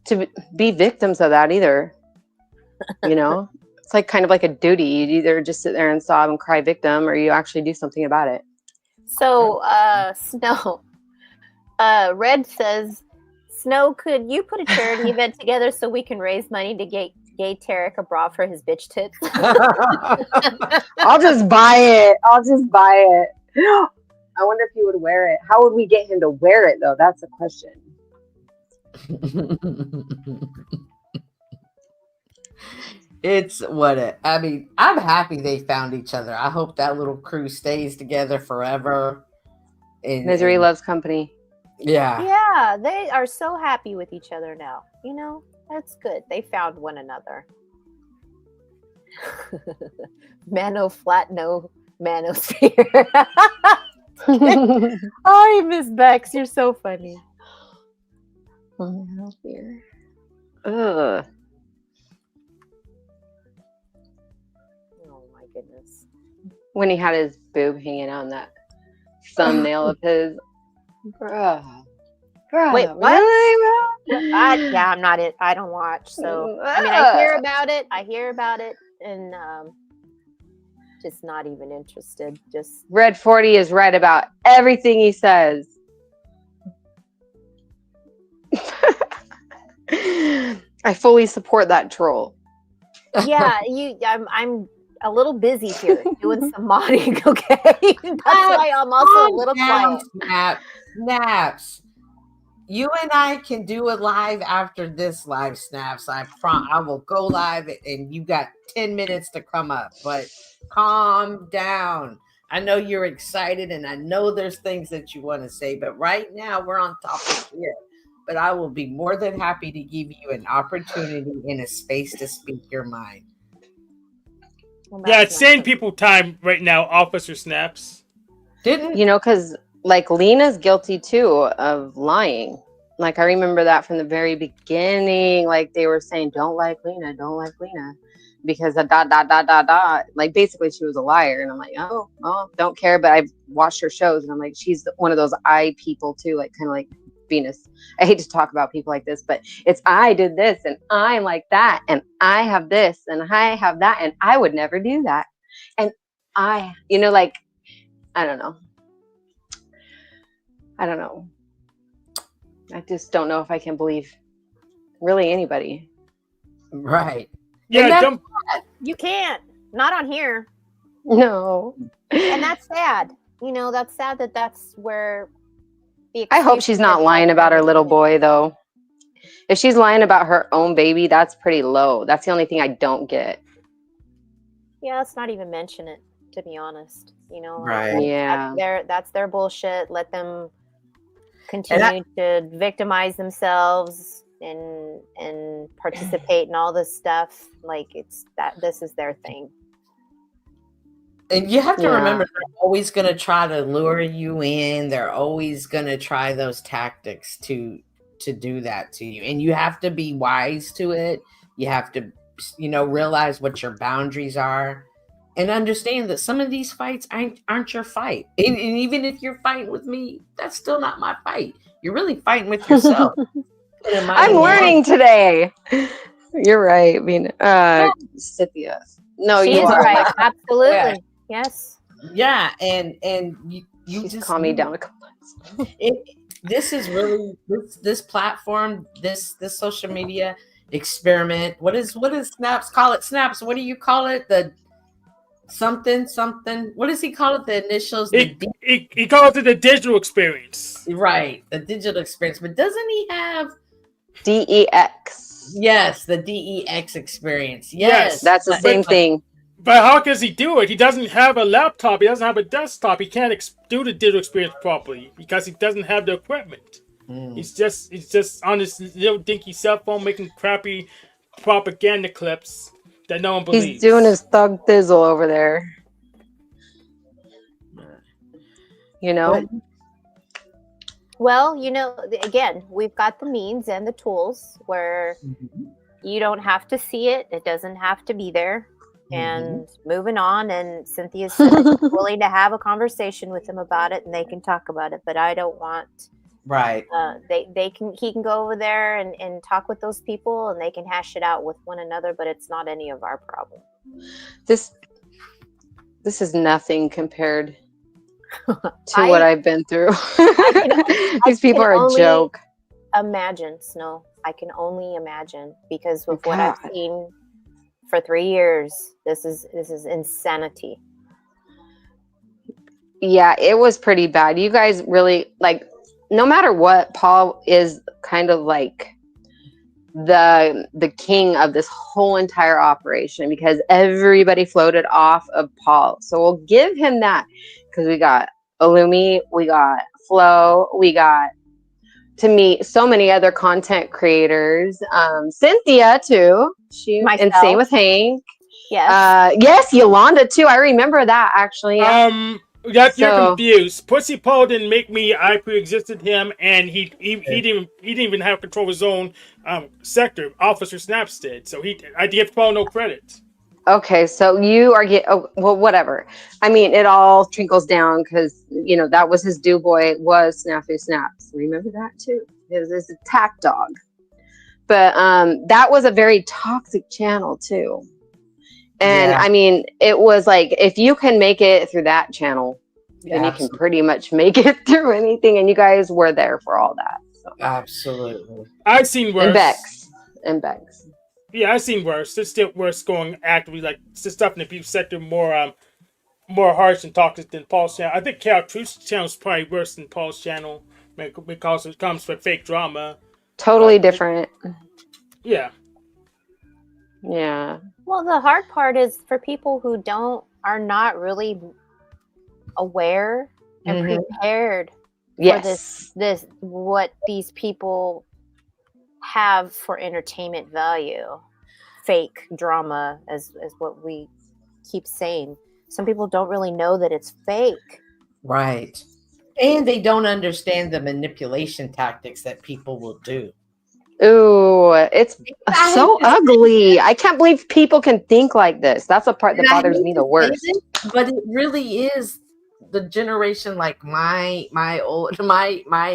Speaker 4: to be victims of that either. It's like kind of like a duty. You either just sit there and sob and cry victim, or you actually do something about it.
Speaker 2: So, Snow, Red says, Snow, could you put a charity event together so we can raise money to get gay Tarek a bra for his bitch tits?
Speaker 4: I'll just buy it. I wonder if he would wear it. How would we get him to wear it, though? That's the question.
Speaker 3: It's I mean, I'm happy they found each other. I hope that little crew stays together forever.
Speaker 4: Misery loves company.
Speaker 3: Yeah.
Speaker 2: Yeah, they are so happy with each other now. That's good. They found one another. Manosphere. Oh, Miss Bex, you're so funny.
Speaker 4: Manosphere. Ugh.
Speaker 2: Oh my goodness.
Speaker 4: When he had his boob hanging on that thumbnail of his. Bruh.
Speaker 2: Wait, what?
Speaker 4: Really, bro?
Speaker 2: I'm not it. I don't watch. So, I mean, I hear about it, and just not even interested. Just
Speaker 4: Red 40 is right about everything he says. I fully support that troll.
Speaker 2: Yeah, I'm a little busy here doing some modding. Okay, that's why I'm also a little quiet.
Speaker 3: Snaps. You and I can do it live after this live, Snaps. I will go live, and you got 10 minutes to come up, but calm down. I know you're excited, and I know there's things that you want to say, but right now we're on topic here. But I will be more than happy to give you an opportunity and a space to speak your mind.
Speaker 5: Yeah, it's sane people time right now, Officer Snaps.
Speaker 4: Because Lena's guilty too of lying. Like, I remember that from the very beginning. Like, they were saying, don't like Lena because of ... Like, basically she was a liar. And I'm like, oh, well, don't care. But I've watched her shows, and I'm like, she's one of those I people too, like kind of like Venus. I hate to talk about people like this, but it's I did this, and I'm like that, and I have this, and I have that, and I would never do that. And I don't know. I just don't know if I can believe really anybody.
Speaker 3: Right.
Speaker 5: Yeah,
Speaker 2: you can't. Not on here.
Speaker 4: No.
Speaker 2: And that's sad. That's sad that that's where
Speaker 4: I hope she's not lying about her little boy, though. If she's lying about her own baby, that's pretty low. That's the only thing I don't get.
Speaker 2: Yeah, let's not even mention it. to be honest. You know,
Speaker 3: Right.
Speaker 4: Yeah.
Speaker 2: that's their bullshit. Let them continue to victimize themselves and participate in all this stuff. Like this is their thing.
Speaker 3: And you have to
Speaker 4: Yeah.
Speaker 3: remember, they're always going to try to lure you in. They're always going to try those tactics to do that to you. And you have to be wise to it. You have to, realize what your boundaries are and understand that some of these fights aren't your fight. And even if you're fighting with me, that's still not my fight. You're really fighting with yourself.
Speaker 4: I'm learning today. You're right. I mean, Cynthia. No,
Speaker 2: She
Speaker 4: you
Speaker 2: is
Speaker 4: are.
Speaker 2: right. Absolutely. Yes.
Speaker 3: Yeah, and you
Speaker 4: She's
Speaker 3: just
Speaker 4: calmed me down a couple times.
Speaker 3: this is really this platform, this social media experiment. What is Snaps call it? Snaps, what do you call it? The something. What does he call it? The initials.
Speaker 5: He calls it the digital experience.
Speaker 3: Right, the digital experience. But doesn't he have
Speaker 4: DEX?
Speaker 3: Yes, the DEX experience. Yes,
Speaker 4: That's the same thing.
Speaker 5: But how does he do it? He doesn't have a laptop. He doesn't have a desktop. He can't do the digital experience properly because he doesn't have the equipment. He's just on his little dinky cell phone making crappy propaganda clips that no one believes.
Speaker 4: He's doing his thug thizzle over there. You know?
Speaker 2: Well, again, we've got the means and the tools where you don't have to see it. It doesn't have to be there. And moving on, and Cynthia said she's willing to have a conversation with him about it, and they can talk about it. But I don't want.
Speaker 3: Right.
Speaker 2: He can go over there and talk with those people, and they can hash it out with one another. But it's not any of our problem.
Speaker 4: This is nothing compared to what I've been through. These people are a joke.
Speaker 2: Imagine, Snow. I can only imagine because of what I've seen for 3 years. This is insanity. Yeah, it was pretty bad. You guys really, like, no matter what, Paul is kind of like the king of this whole entire operation because everybody floated off of Paul. So we'll give him that because we got Illumi, we got Flo, we got to meet so many other content creators. Cynthia too. And same with Hank. Yes.
Speaker 4: Yes, Yolanda too. I remember that actually.
Speaker 5: You're confused. Pussy Paul didn't make me. I pre-existed him, and he didn't even have control of his own sector. Officer Snaps did, so I give Paul no credit.
Speaker 4: Okay, so you are well, whatever. I mean, it all trickles down because that was his do boy was Snafu Snaps. Remember that too. It was his attack dog. But that was a very toxic channel too. And I mean, it was like, if you can make it through that channel, then you can pretty much make it through anything. And you guys were there for all that. So.
Speaker 3: Absolutely.
Speaker 5: I've seen worse.
Speaker 4: And Bex.
Speaker 5: Yeah, I've seen worse. There's still worse going actively, like the stuff in the abuse sector more harsh and toxic than Paul's channel. I think Chaos Truth's channel is probably worse than Paul's channel because it comes with fake drama.
Speaker 4: Totally different.
Speaker 5: Yeah.
Speaker 4: Yeah.
Speaker 2: Well, the hard part is for people who are not really aware and prepared for this what these people have for entertainment value. Fake drama as what we keep saying. Some people don't really know that it's fake.
Speaker 3: Right. And they don't understand the manipulation tactics that people will do.
Speaker 4: Ooh, it's so ugly. I can't believe people can think like this. That's the part that bothers me the worst.
Speaker 3: But it really is the generation like my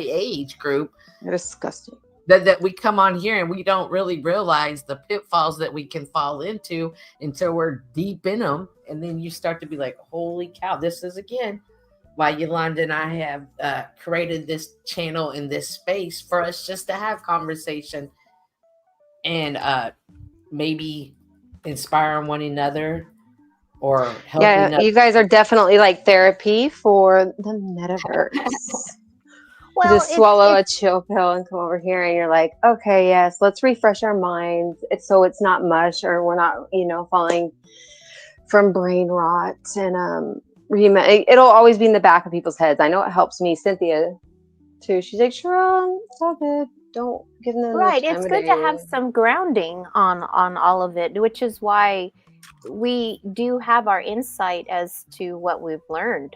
Speaker 3: age group.
Speaker 4: They're disgusting.
Speaker 3: That we come on here and we don't really realize the pitfalls that we can fall into until we're deep in them. And then you start to be like, holy cow, this is again why Yolanda and I have created this channel in this space for us just to have conversation and maybe inspire one another or help.
Speaker 4: Yeah, you guys are definitely like therapy for the metaverse. Well, just swallow a chill pill and come over here and you're like, okay, yes, let's refresh our minds. It's not mush or we're not, falling from brain rot, and it'll always be in the back of people's heads. I know it helps me. Cynthia too. She's like, Sharon, it's all good. Don't give them
Speaker 2: Right.
Speaker 4: the time
Speaker 2: It's
Speaker 4: of
Speaker 2: good to
Speaker 4: day.
Speaker 2: have some grounding on all of it, which is why we do have our insight as to what we've learned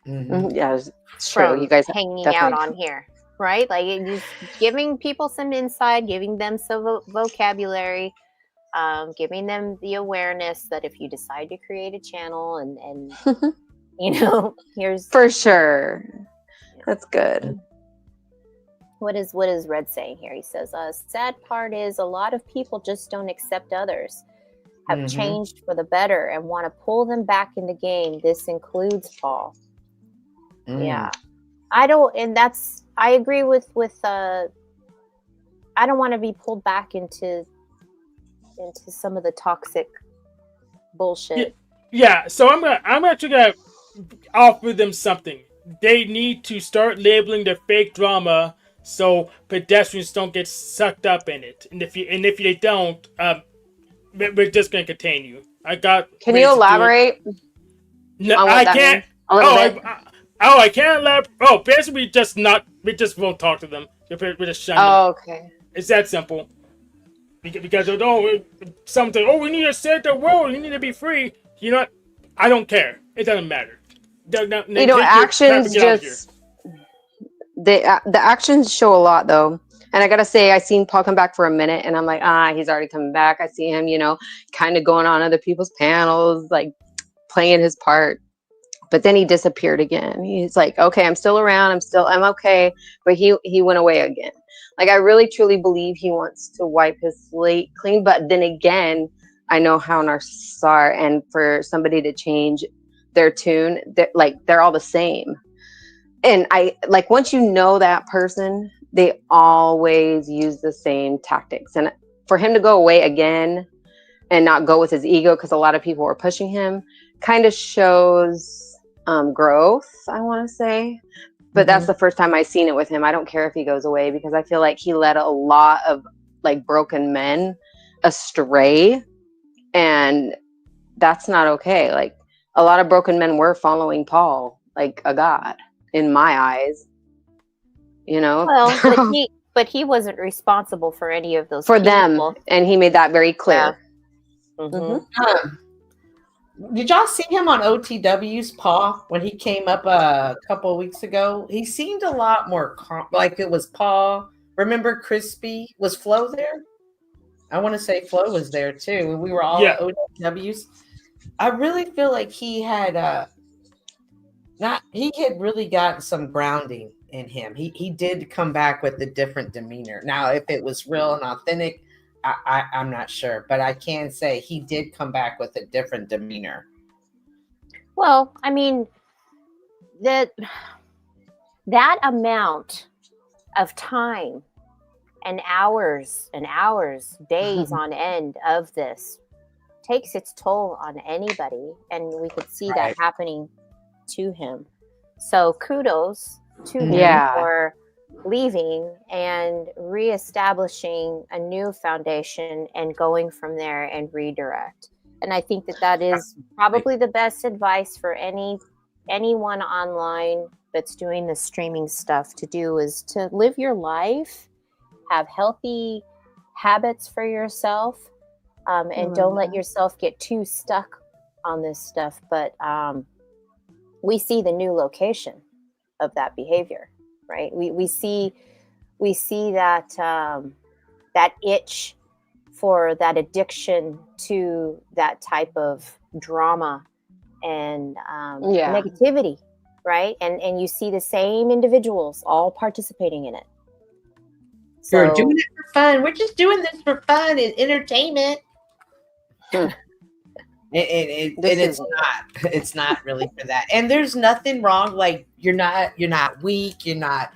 Speaker 4: Yeah, it's true.
Speaker 2: from
Speaker 4: You guys
Speaker 2: hanging
Speaker 4: definitely.
Speaker 2: out on here, right? Like just giving people some insight, giving them some vocabulary, giving them the awareness that if you decide to create a channel and here's
Speaker 4: For sure. That's good.
Speaker 2: what is Red saying here? He says, sad part is a lot of people just don't accept others, have changed for the better and want to pull them back in the game. This includes Paul. Yeah. I don't, and I agree with I don't want to be pulled back into some of the toxic bullshit.
Speaker 5: Yeah, so I'm actually gonna offer them something. They need to start labeling the fake drama so pedestrians don't get sucked up in it. And if they don't, we're just gonna contain you.
Speaker 4: Can you elaborate?
Speaker 5: No,
Speaker 4: on what
Speaker 5: I
Speaker 4: that
Speaker 5: can't.
Speaker 4: means? A little bit.
Speaker 5: I can't elaborate. Oh, basically, we just won't talk to them. We just shun them.
Speaker 4: Oh, okay.
Speaker 5: It's that simple. Because something. We need to save the world. We need to be free. You know what? I don't care. It doesn't matter.
Speaker 4: Actions just the actions show a lot, though. And I gotta say, I seen Paul come back for a minute, and I'm like, he's already coming back. I see him, kind of going on other people's panels, like playing his part. But then he disappeared again. He's like, okay, I'm still around. I'm okay. But he went away again. Like, I really, truly believe he wants to wipe his slate clean. But then again, I know how narcissists are. And for somebody to change their tune, they're all the same. And once you know that person, they always use the same tactics. And for him to go away again and not go with his ego, because a lot of people were pushing him, kind of shows growth, I want to say. But that's the first time I've seen it with him. I don't care if he goes away, because I feel like he led a lot of broken men astray, and that's not okay. Like, a lot of broken men were following Paul like a god in my eyes,
Speaker 2: Well, but he wasn't responsible for any of those
Speaker 4: for
Speaker 2: people.
Speaker 4: them, and he made that very clear.
Speaker 2: Yeah.
Speaker 3: Did y'all see him on OTW's Paul when he came up a couple of weeks ago? He seemed a lot more like it was Paul. Remember Crispy? Was Flo there? I want to say Flo was there too. When we were all at OTW's. I really feel like he had really gotten some grounding in him. He did come back with a different demeanor. Now, if it was real and authentic, I'm not sure, but I can say he did come back with a different demeanor.
Speaker 2: Well, I mean, that amount of time and hours, days on end of this takes its toll on anybody, and we could see that happening to him. So kudos to him for leaving and reestablishing a new foundation and going from there and redirect. And I think that is probably the best advice for anyone online that's doing the streaming stuff to do, is to live your life, have healthy habits for yourself, and don't let yourself get too stuck on this stuff. But we see the new location of that behavior. Right, we see that that itch for that addiction to that type of drama and negativity, right? And you see the same individuals all participating in it. So,
Speaker 3: we're doing it for fun. We're just doing this for fun and entertainment. And it's not really for that. And there's nothing wrong. Like, you're not weak. You're not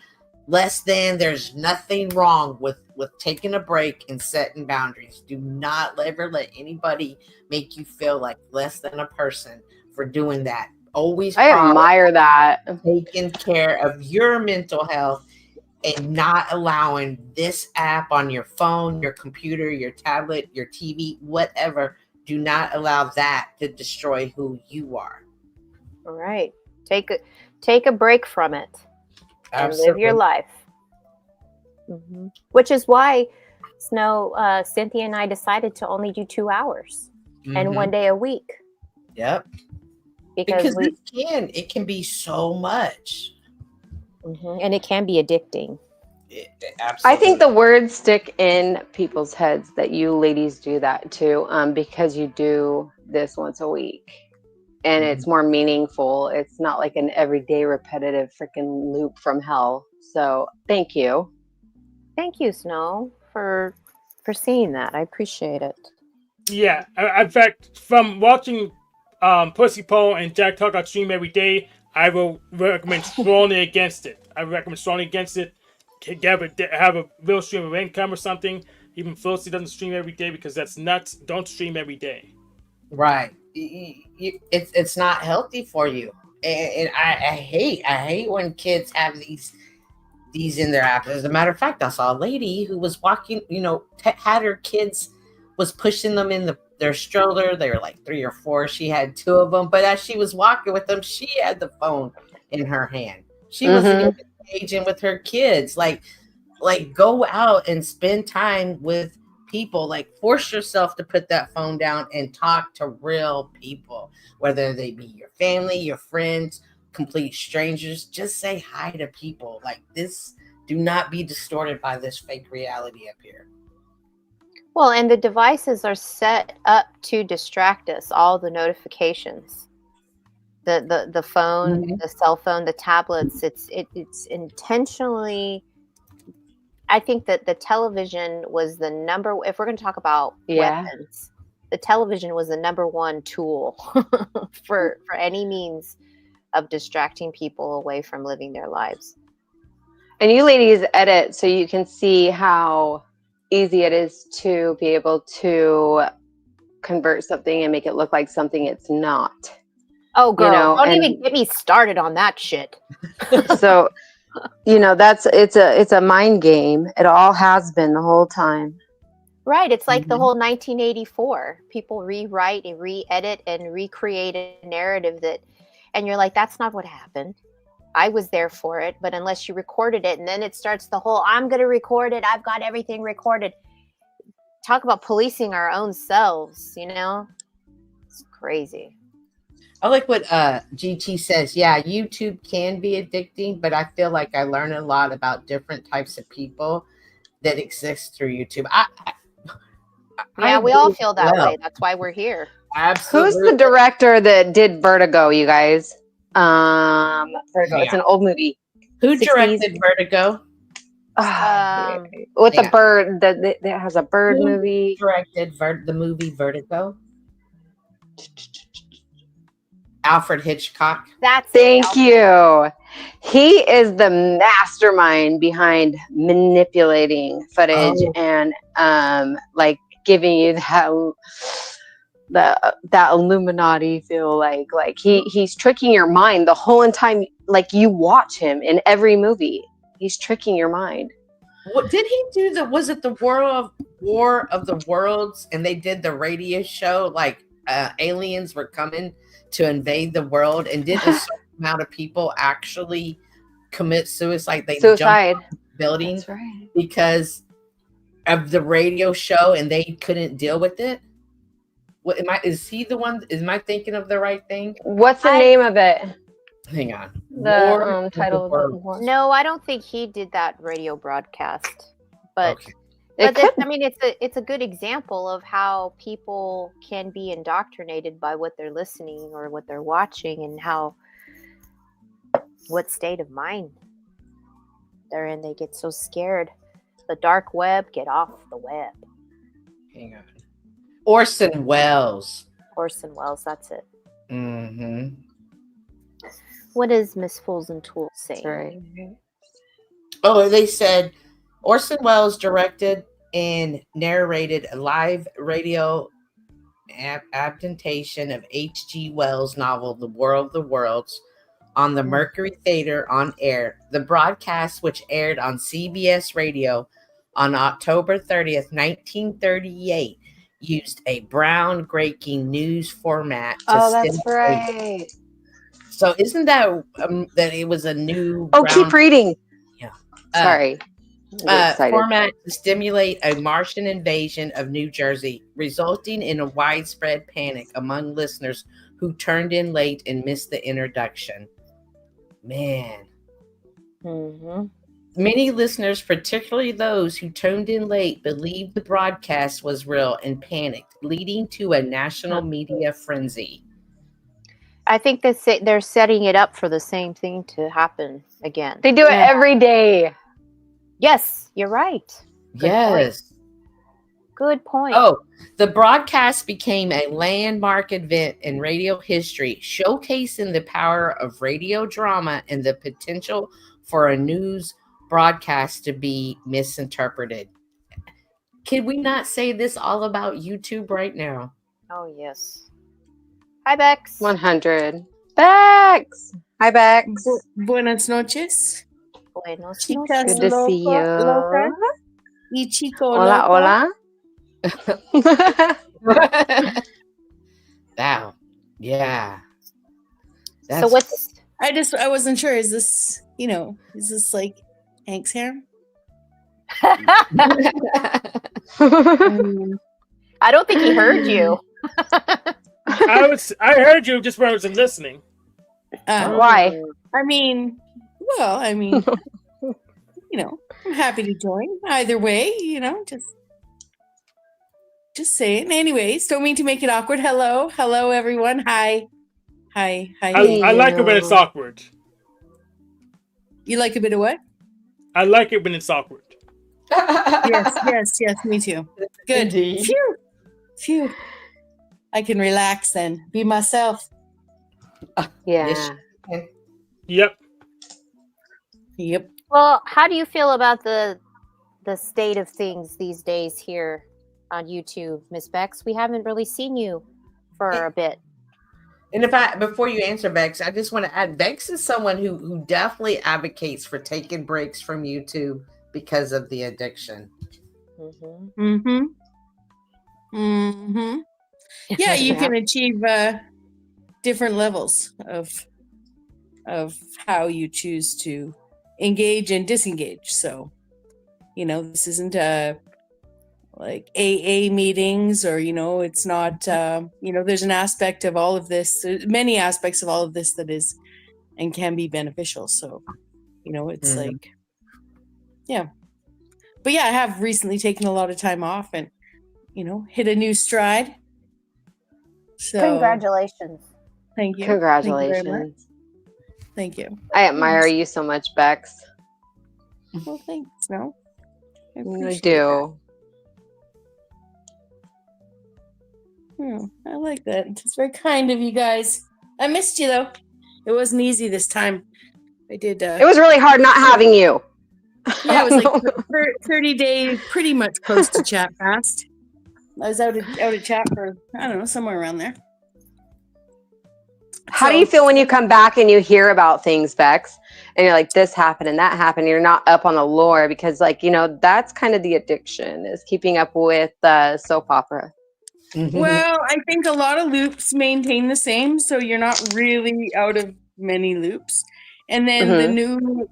Speaker 3: less than. There's nothing wrong with taking a break and setting boundaries. Do not ever let anybody make you feel like less than a person for doing that. Always,
Speaker 4: I admire that.
Speaker 3: Taking care of your mental health and not allowing this app on your phone, your computer, your tablet, your TV, whatever, do not allow that to destroy who you are.
Speaker 2: All right. Take a break from it and live your life. Which is why Cynthia and I decided to only do 2 hours and 1 day a week.
Speaker 3: Yep. Because it can be so much.
Speaker 2: And it can be addicting.
Speaker 3: Absolutely.
Speaker 4: I think the words stick in people's heads that you ladies do that too, because you do this once a week. And it's more meaningful. It's not like an everyday repetitive freaking loop from hell. So thank you.
Speaker 2: Thank you, Snow, for seeing that. I appreciate it.
Speaker 5: Yeah, in fact, from watching Pussy Pole and Jack Talk on stream every day, I will recommend strongly against it. Have a real stream of income or something. Even Felicity doesn't stream every day because that's nuts. Don't stream every day.
Speaker 3: Right. It's not healthy for you. And I hate when kids have these in their apps. As a matter of fact, I saw a lady who was walking, had her kids, was pushing them in their stroller. They were like 3 or 4. She had 2 of them, but as she was walking with them, she had the phone in her hand. She wasn't even engaging with her kids. Like go out and spend time with people. Like force yourself to put that phone down and talk to real people, whether they be your family, your friends, complete strangers. Just say hi to people. Like this, do not be distorted by this fake reality up here.
Speaker 2: Well, and the devices are set up to distract us. All the notifications, the phone, the cell phone, the tablets. It's intentionally. I think that the television was the number. If we're going to talk about weapons, the television was the #1 tool for any means of distracting people away from living their lives.
Speaker 4: And you ladies edit so you can see how easy it is to be able to convert something and make it look like something it's not.
Speaker 2: Oh, girl, don't even get me started on that shit.
Speaker 4: So, it's a mind game. It all has been the whole time.
Speaker 2: Right. It's like the whole 1984. People rewrite and re-edit and recreate a narrative and you're like, that's not what happened. I was there for it, but unless you recorded it, and then it starts the whole, I'm going to record it. I've got everything recorded. Talk about policing our own selves, It's crazy.
Speaker 3: I like what GT says. Yeah, YouTube can be addicting, but I feel like I learn a lot about different types of people that exist through YouTube.
Speaker 2: We all feel that way. That's why we're here.
Speaker 3: Absolutely.
Speaker 4: Who's the director that did Vertigo, you guys? Vertigo. It's an old movie.
Speaker 3: Who directed Vertigo?
Speaker 4: With the bird that has a bird movie.
Speaker 3: Directed the movie Vertigo. Alfred Hitchcock.
Speaker 4: Thank you. He is the mastermind behind manipulating footage and giving you that Illuminati feel. Like he's tricking your mind the whole time. Like you watch him in every movie, he's tricking your mind.
Speaker 3: What did he do? Was it the War of the Worlds? And they did the radio show like aliens were coming to invade the world, and did a certain amount of people actually commit suicide? They jumped off the building.
Speaker 4: That's right.
Speaker 3: Because of the radio show, and they couldn't deal with it. What is he the one? Am I thinking of the right thing?
Speaker 4: What's the name of it?
Speaker 3: Hang on.
Speaker 4: The title of the war.
Speaker 2: No, I don't think he did that radio broadcast. But
Speaker 3: okay.
Speaker 2: It's a good example of how people can be indoctrinated by what they're listening or what they're watching, and what state of mind they're in. They get so scared. The dark web, get off the web.
Speaker 3: Hang on. Orson Welles,
Speaker 2: that's it.
Speaker 3: Mm-hmm.
Speaker 2: What does Miss Fools and Tools say?
Speaker 4: That's right.
Speaker 3: Oh, they said Orson Welles directed and narrated a live radio adaptation of H.G. Wells' novel The War of the Worlds on the Mercury Theater on air. The broadcast, which aired on CBS Radio on October 30th, 1938, used a groundbreaking news format to
Speaker 4: Oh, that's
Speaker 3: stimulate.
Speaker 4: right.
Speaker 3: So isn't that that it was a new
Speaker 4: Oh, keep reading.
Speaker 3: Yeah.
Speaker 4: Sorry. I'm excited.
Speaker 3: Format to stimulate a Martian invasion of New Jersey, resulting in a widespread panic among listeners who turned in late and missed the introduction. Man.
Speaker 2: Mm-hmm.
Speaker 3: Many listeners, particularly those who tuned in late, believed the broadcast was real and panicked, leading to a national media frenzy.
Speaker 2: I think they're setting it up for the same thing to happen again.
Speaker 4: They do it every day.
Speaker 2: Yes, you're right.
Speaker 3: Yes.
Speaker 2: Good point.
Speaker 3: Oh, the broadcast became a landmark event in radio history, showcasing the power of radio drama and the potential for a news broadcast to be misinterpreted. Can we not say this all about YouTube right now?
Speaker 2: Oh, yes. Hi, Bex.
Speaker 4: 100. Bex. Hi, Bex.
Speaker 6: Buenas noches.
Speaker 2: Buenos
Speaker 6: Chicas
Speaker 2: noches.
Speaker 4: Good to see you.
Speaker 6: Loca. Y Chico
Speaker 4: Hola,
Speaker 6: loca.
Speaker 4: hola.
Speaker 3: Wow. Yeah.
Speaker 2: So what's...
Speaker 6: I wasn't sure. Is this like Hank's hair?
Speaker 2: I don't think he heard you.
Speaker 5: I heard you just when I wasn't listening.
Speaker 4: Why?
Speaker 6: I'm happy to join either way, just saying. Anyways, don't mean to make it awkward. Hello everyone. Hi.
Speaker 5: I like it when it's awkward.
Speaker 6: You like a bit of what?
Speaker 5: I like it when it's awkward.
Speaker 6: Yes, me too. Good.
Speaker 3: Indeed.
Speaker 6: Phew. I can relax then. Be myself.
Speaker 4: Yeah.
Speaker 5: Yep.
Speaker 2: Well, how do you feel about the state of things these days here on YouTube, Miss Bex? We haven't really seen you for a bit.
Speaker 3: And before you answer, Bex, I just want to add, Bex is someone who definitely advocates for taking breaks from YouTube because of the addiction.
Speaker 6: Yeah, you can achieve different levels of how you choose to engage and disengage. So, this isn't like AA meetings, or it's not. There's an aspect of all of this, many aspects of all of this that is and can be beneficial. So, it's like, yeah. But yeah, I have recently taken a lot of time off and hit a new stride. So
Speaker 2: Congratulations.
Speaker 6: Thank you.
Speaker 4: Congratulations.
Speaker 6: Thank you.
Speaker 4: I admire you so much, Bex.
Speaker 6: Well, thanks. No, I
Speaker 4: I do.
Speaker 6: I like that. It's very kind of you guys. I missed you though. It wasn't easy this time. I did.
Speaker 4: It was really hard not having you.
Speaker 6: Yeah, it was like 30 days, pretty much close to chat fast. I was out of chat for, I don't know, somewhere around there.
Speaker 4: How do you feel when you come back and you hear about things, Bex, and you're like, this happened and that happened, and you're not up on the lore? Because that's kind of the addiction, is keeping up with soap opera.
Speaker 6: Well, I think a lot of loops maintain the same, so you're not really out of many loops. And then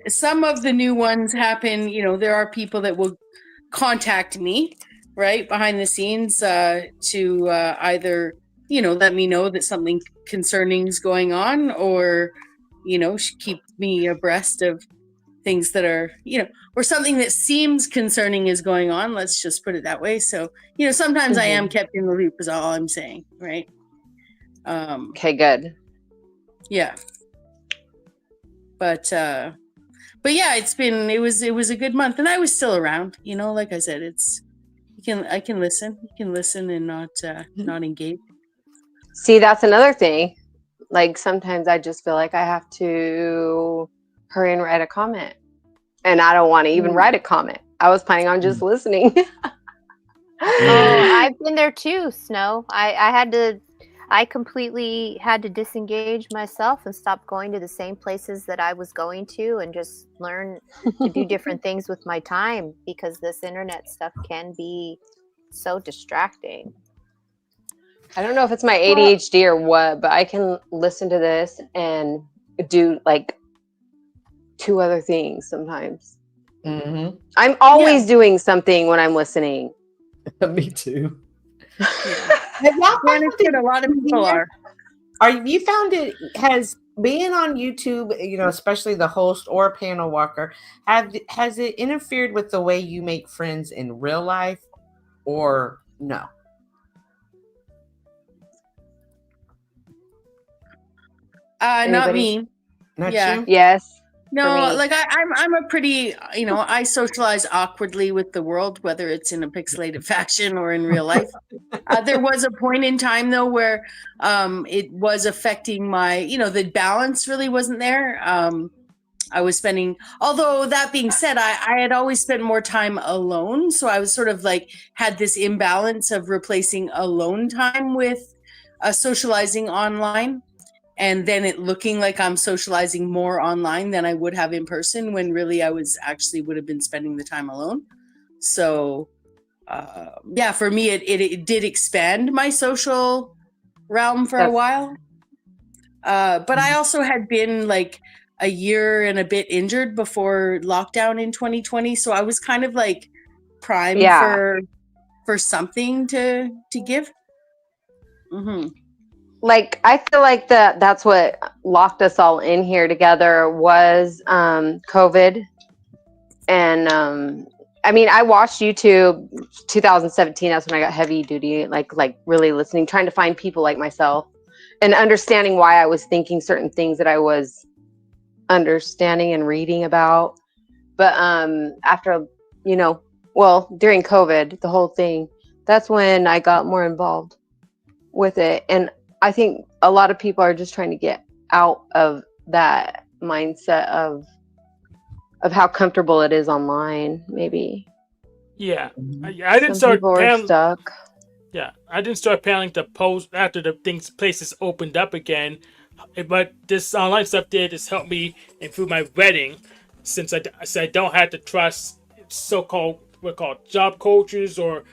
Speaker 6: some of the new ones happen, there are people that will contact me, right, behind the scenes to either, let me know that something concerning is going on, or, keep me abreast of things that are, or something that seems concerning is going on. Let's just put it that way. So, sometimes I am kept in the loop is all I'm saying, right?
Speaker 4: Okay, good.
Speaker 6: Yeah. But yeah, it was a good month, and I was still around, like I said, I can listen. You can listen and not engage.
Speaker 4: See, that's another thing. Like, sometimes I just feel like I have to hurry and write a comment, and I don't want to even write a comment. I was planning on just listening.
Speaker 2: I've been there too, Snow. I completely had to disengage myself and stop going to the same places that I was going to, and just learn to do different things with my time, because this internet stuff can be so distracting.
Speaker 4: I don't know if it's my ADHD or what, but I can listen to this and do like 2 other things sometimes.
Speaker 3: Mm-hmm.
Speaker 4: I'm always doing something when I'm listening.
Speaker 3: Me too.
Speaker 6: Yeah. A lot of people are.
Speaker 3: You found it has being on YouTube, you know, especially the host or panel walker, has it interfered with the way you make friends in real life or no?
Speaker 6: Not me.
Speaker 3: Not
Speaker 6: Yeah.
Speaker 3: you?
Speaker 4: Yes.
Speaker 6: No, like I'm a pretty, you know, I socialize awkwardly with the world, whether it's in a pixelated fashion or in real life. There was a point in time though where it was affecting my, you know, the balance really wasn't there. I was spending, although that being said, I had always spent more time alone. So I was sort of like had this imbalance of replacing alone time with socializing online. And then it looking like I'm socializing more online than I would have in person, when really I was actually would have been spending the time alone. So yeah, for me, it did expand my social realm for a while. But I also had been like a year and a bit injured before lockdown in 2020. So I was kind of like primed for something to give. Mm-hmm.
Speaker 4: Like, I feel like that's what locked us all in here together was COVID. And I mean, I watched YouTube 2017. That's when I got heavy duty, like really listening, trying to find people like myself and understanding why I was thinking certain things that I was understanding and reading about. But after, you know, well, during COVID, the whole thing, that's when I got more involved with it. And I think a lot of people are just trying to get out of that mindset of how comfortable it is online, maybe.
Speaker 5: Yeah. I didn't
Speaker 4: Some
Speaker 5: start
Speaker 4: people are stuck.
Speaker 5: Yeah, I didn't start planning to post after the places opened up again. But this online stuff did is help me improve my wedding, since I don't have to trust so-called job coaches or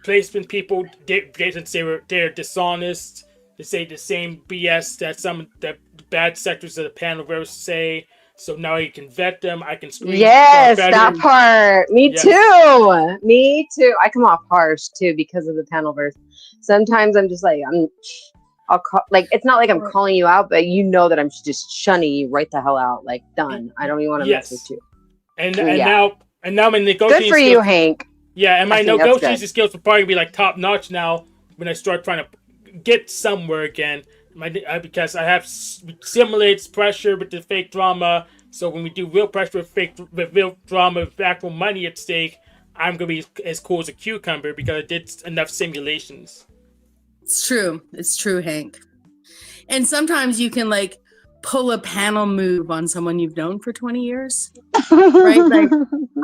Speaker 5: placement people. Since they're dishonest. They say the same BS that some of the bad sectors of the panelists say. So now you can vet them. I can screen.
Speaker 4: Yes, that part. Me
Speaker 5: Yes.
Speaker 4: too. Me too. I come off harsh too because of the panelverse. Sometimes I'm just like I'll call, like, it's not like I'm calling you out, but you know that I'm just shunning you right the hell out. Like, done. I don't even want to mess with you.
Speaker 5: And now my negotiating
Speaker 4: good for you, Hank.
Speaker 5: Yeah, and my negotiation skills will probably be like top notch now when I start trying to get somewhere again. Because I have simulates pressure with the fake drama. So when we do real pressure with real drama with actual money at stake, I'm gonna be as cool as a cucumber because I did enough simulations.
Speaker 6: It's true, Hank. And sometimes you can like pull a panel move on someone you've known for 20 years. Right? Like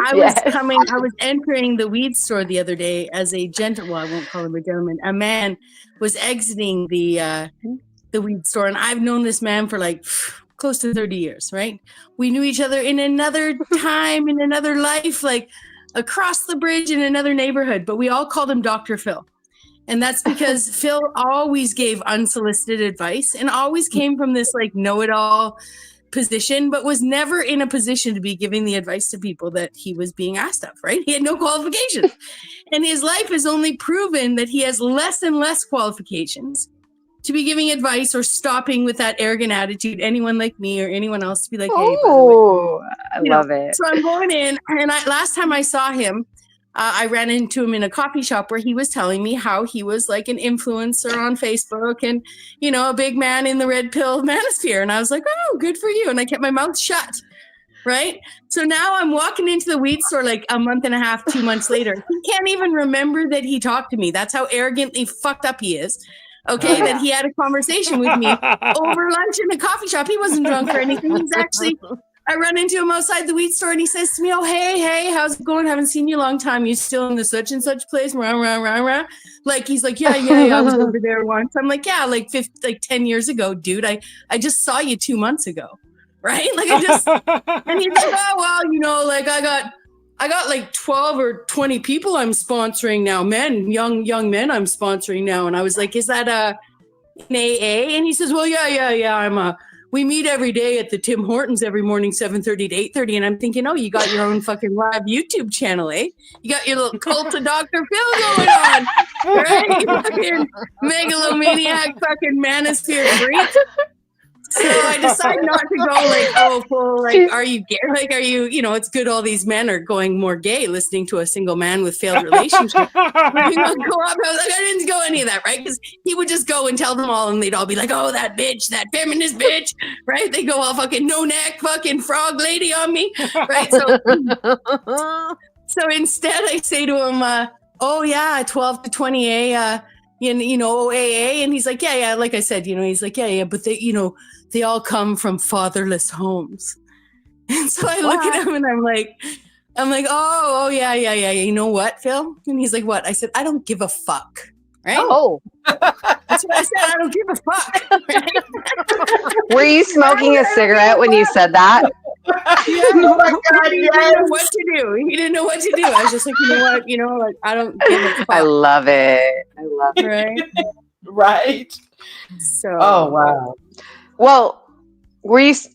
Speaker 6: I was entering the weed store the other day as a well, I won't call him a gentleman. A man was exiting the weed store, and I've known this man for like close to 30 years, right? We knew each other in another time, in another life, like across the bridge in another neighborhood, but we all called him Dr. Phil. And that's because Phil always gave unsolicited advice and always came from this like know-it-all position, but was never in a position to be giving the advice to people that he was being asked of, right? He had no qualifications. And his life has only proven that he has less and less qualifications to be giving advice or stopping with that arrogant attitude, anyone like me or anyone else to be like, hey,
Speaker 4: I love it.
Speaker 6: So I'm going in, and last time I saw him, I ran into him in a coffee shop where he was telling me how he was like an influencer on Facebook and, you know, a big man in the red pill manosphere. And I was like, oh, good for you. And I kept my mouth shut. Right. So now I'm walking into the weed store like a month and a half, 2 months later. He can't even remember that he talked to me. That's how arrogantly fucked up he is. Okay. That he had a conversation with me over lunch in a coffee shop. He wasn't drunk or anything. He's actually... I run into him outside the weed store and he says to me, oh, hey, how's it going? Haven't seen you a long time. You still in the such and such place? Rah. Like, he's like, yeah, I was over there once. I'm like, yeah, like 10 years ago, dude. I just saw you 2 months ago. Right? Like and he's like, oh, well, you know, like I I got like 12 or 20 people I'm sponsoring now, men, young men I'm sponsoring now. And I was like, is that an AA? And he says, well, yeah. We meet every day at the Tim Hortons every morning, 7:30 to 8:30. And I'm thinking, oh, you got your own fucking live YouTube channel, eh? You got your little cult of Dr. Phil going on, right? You fucking megalomaniac fucking manosphere freak. So I decide not to go like, oh, full, like, are you gay? Like, are you, it's good all these men are going more gay listening to a single man with failed relationship. Go up. I was like, I didn't go any of that, right? Because he would just go and tell them all and they'd all be like, oh, that bitch, that feminist bitch, right? They go all fucking no neck, fucking frog lady on me, right? So instead I say to him, oh yeah, 12 to 20, AA. And he's like, yeah, like I said, he's like, yeah, but they all come from fatherless homes. And so I look at him and I'm like, oh yeah. You know what, Phil? And he's like, what? I said, I don't give a fuck. Right?
Speaker 2: Oh.
Speaker 6: That's what I said. I don't give a fuck. Right?
Speaker 4: Were you smoking a cigarette when you said that?
Speaker 6: Yeah, oh my God, he didn't know what to do. He didn't know what to do. I was just like, you know what? I don't give a fuck.
Speaker 4: I love it.
Speaker 6: Right?
Speaker 3: Right.
Speaker 6: So.
Speaker 3: Oh, wow.
Speaker 4: Well,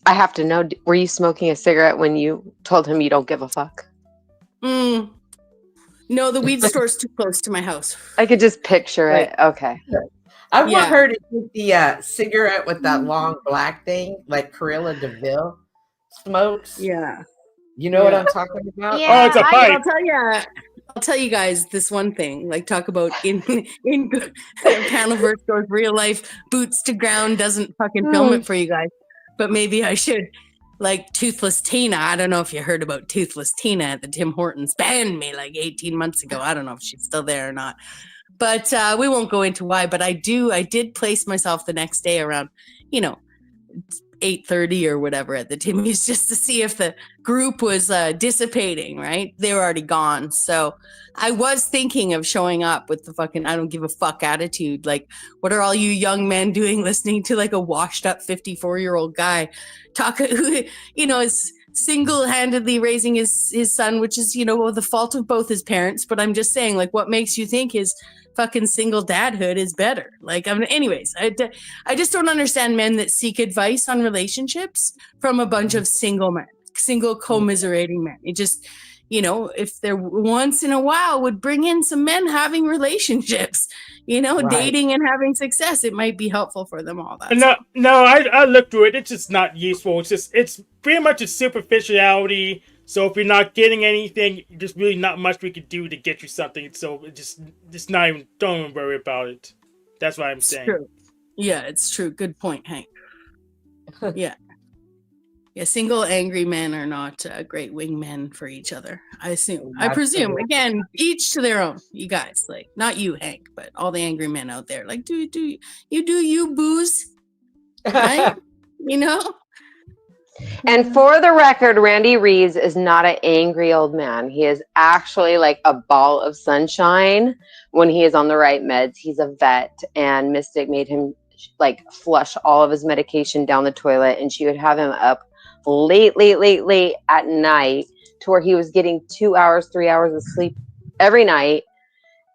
Speaker 4: I have to know, were you smoking a cigarette when you told him you don't give a fuck?
Speaker 6: No, the weed store's too close to my house.
Speaker 4: I could just picture it. Okay.
Speaker 3: I want her to get the cigarette with that long black thing, like Cruella DeVille smokes.
Speaker 6: Yeah.
Speaker 3: You know what I'm talking about?
Speaker 2: Yeah,
Speaker 5: oh, it's a pipe.
Speaker 6: I'll tell you guys this one thing. Like, talk about in Panelverse goes real life, boots to ground, doesn't fucking film it for you guys. But maybe I should. Like Toothless Tina. I don't know if you heard about Toothless Tina at the Tim Hortons. Banned me like 18 months ago. I don't know if she's still there or not. But we won't go into why. But I did place myself the next day around, 8:30 or whatever at the Timmy's just to see if the group was dissipating, right? They were already gone. So I was thinking of showing up with the fucking I don't give a fuck attitude. Like, what are all you young men doing listening to like a washed up 54-year-old guy who, is single-handedly raising his son, which is, the fault of both his parents. But I'm just saying, like, what makes you think his fucking single dadhood is better? Like, anyways, I just don't understand men that seek advice on relationships from a bunch of single men, single commiserating men. It just, if there once in a while would bring in some men having relationships, right. Dating and having success, it might be helpful for them all.
Speaker 5: I looked through it. It's just not useful. It's pretty much a superficiality. So if you're not getting anything, there's really not much we could do to get you something. So just not even, don't even worry about it. That's what I'm saying.
Speaker 6: True. Yeah, it's true. Good point, Hank. Yeah. Yeah, single angry men are not great wingmen for each other. I presume. Again, each to their own. You guys, like, not you, Hank, but all the angry men out there. Like, do you booze, right?
Speaker 4: And for the record, Randy Reeves is not an angry old man. He is actually like a ball of sunshine when he is on the right meds. He's a vet, and Mystic made him like flush all of his medication down the toilet, and she would have him up late at night to where he was getting 2 hours, 3 hours of sleep every night.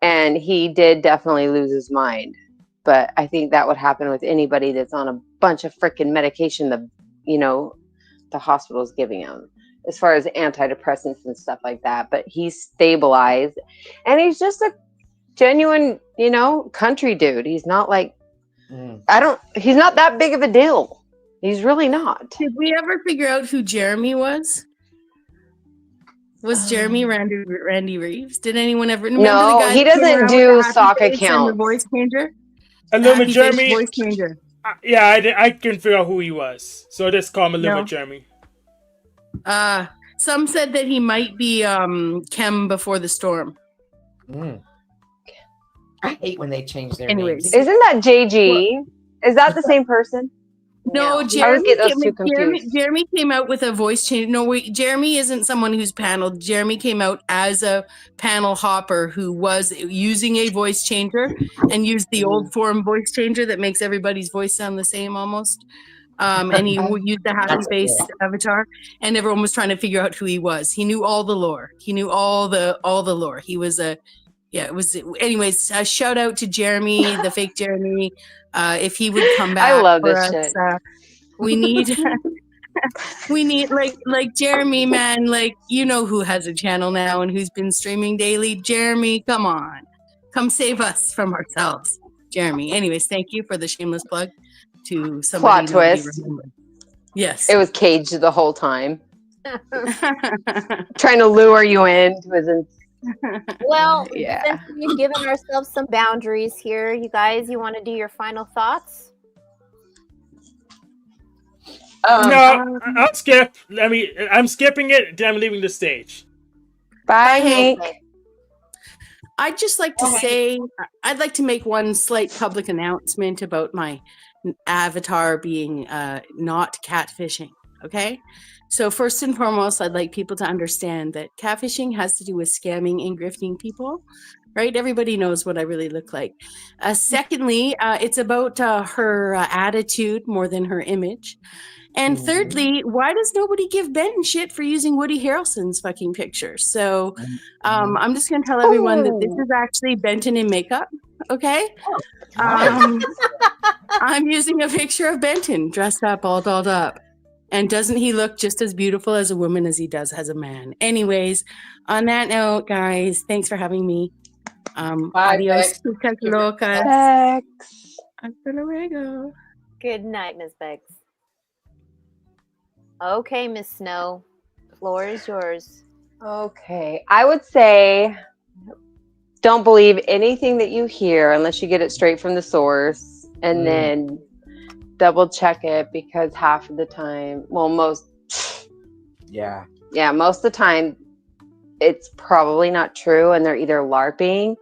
Speaker 4: And he did definitely lose his mind. But I think that would happen with anybody that's on a bunch of freaking medication the hospital is giving him, as far as antidepressants and stuff like that. But he's stabilized, and he's just a genuine, country dude. He's not like, he's not that big of a deal. He's really not.
Speaker 6: Did we ever figure out who Jeremy was? Was Jeremy Randy Reeves? Did anyone ever?
Speaker 4: No, he doesn't do sock accounts.
Speaker 6: The voice changer.
Speaker 5: Jeremy.
Speaker 6: Voice changer.
Speaker 5: I couldn't figure out who he was, so just call him Jeremy.
Speaker 6: Some said that he might be Kem before the storm.
Speaker 3: I hate when they change their names.
Speaker 4: Isn't that JG? Is that the same person?
Speaker 6: No, Jeremy came out with a voice change. No, wait, Jeremy isn't someone who's paneled. Jeremy came out as a panel hopper who was using a voice changer and used the old form voice changer that makes everybody's voice sound the same almost. And he used a happy face avatar, and everyone was trying to figure out who he was. He knew all the lore. He knew all the lore. He was anyways, a shout out to Jeremy, the fake Jeremy. If he would come back
Speaker 4: I love
Speaker 6: for
Speaker 4: this
Speaker 6: us,
Speaker 4: shit.
Speaker 6: we need we need like Jeremy, man, like you know who has a channel now and who's been streaming daily. Jeremy, come on. Come save us from ourselves. Jeremy. Anyways, thank you for the shameless plug to somebody.
Speaker 4: Plot twist.
Speaker 6: Remembered. Yes.
Speaker 4: It was caged the whole time. Trying to lure you in.
Speaker 2: Well,
Speaker 4: Yeah.
Speaker 2: since we've given ourselves some boundaries here, you guys, you want to do your final thoughts?
Speaker 5: No, I'll skip. I'm skipping it. Then I'm leaving the stage.
Speaker 4: Bye, Hank.
Speaker 2: Okay.
Speaker 6: I'd just like to say, I'd like to make one slight public announcement about my avatar being not catfishing. Okay. So first and foremost, I'd like people to understand that catfishing has to do with scamming and grifting people, right? Everybody knows what I really look like. Secondly, it's about her attitude more than her image. And thirdly, why does nobody give Benton shit for using Woody Harrelson's fucking picture? So I'm just going to tell everyone that this is actually Benton in makeup, okay? I'm using a picture of Benton dressed up, all dolled up. And doesn't he look just as beautiful as a woman as he does as a man? Anyways, on that note, guys, thanks for having me. Adios, Chica, Locas. Hasta luego.
Speaker 2: Good night, Miss Beggs. Okay, Miss Snow, the floor is yours.
Speaker 4: Okay. I would say don't believe anything that you hear unless you get it straight from the source, and then double check it, because half of the time, most of the time it's probably not true, and they're either LARPing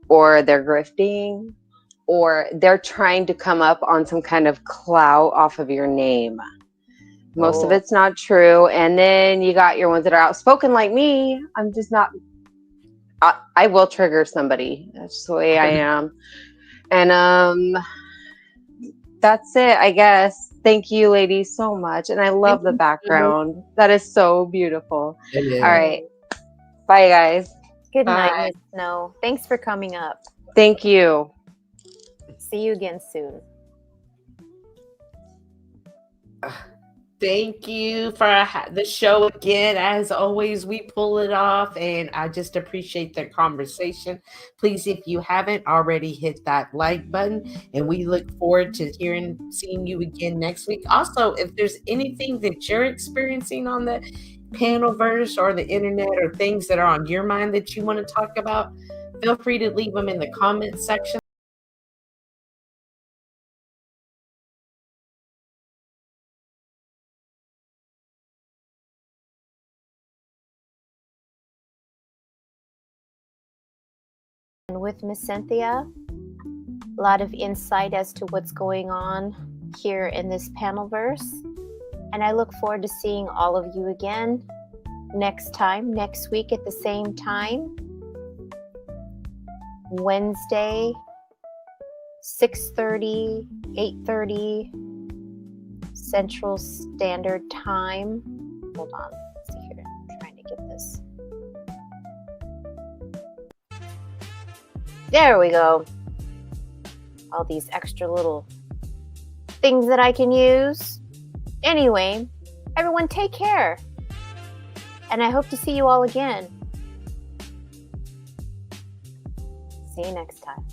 Speaker 4: or they're grifting or they're trying to come up on some kind of clout off of your name. Most of it's not true. And then you got your ones that are outspoken like me. I'm just not, I will trigger somebody. That's just the way I am. And that's it, I guess. Thank you, ladies, so much. And I love the background. That is so beautiful. All right. Bye, guys.
Speaker 2: Good night, Miss Snow. Thanks for coming up.
Speaker 4: Thank you.
Speaker 2: See you again soon.
Speaker 3: Thank you for the show again. As always, we pull it off, and I just appreciate the conversation. Please, if you haven't already, hit that like button, and we look forward to seeing you again next week. Also, if there's anything that you're experiencing on the Panelverse or the internet, or things that are on your mind that you want to talk about, feel free to leave them in the comment section.
Speaker 2: With Miss Cynthia, a lot of insight as to what's going on here in this Panelverse, and I look forward to seeing all of you again next week at the same time, Wednesday, 6:30, 8:30 Central Standard Time. Hold on, let's see here, I'm trying to get this. There we go. All these extra little things that I can use. Anyway, everyone take care. And I hope to see you all again. See you next time.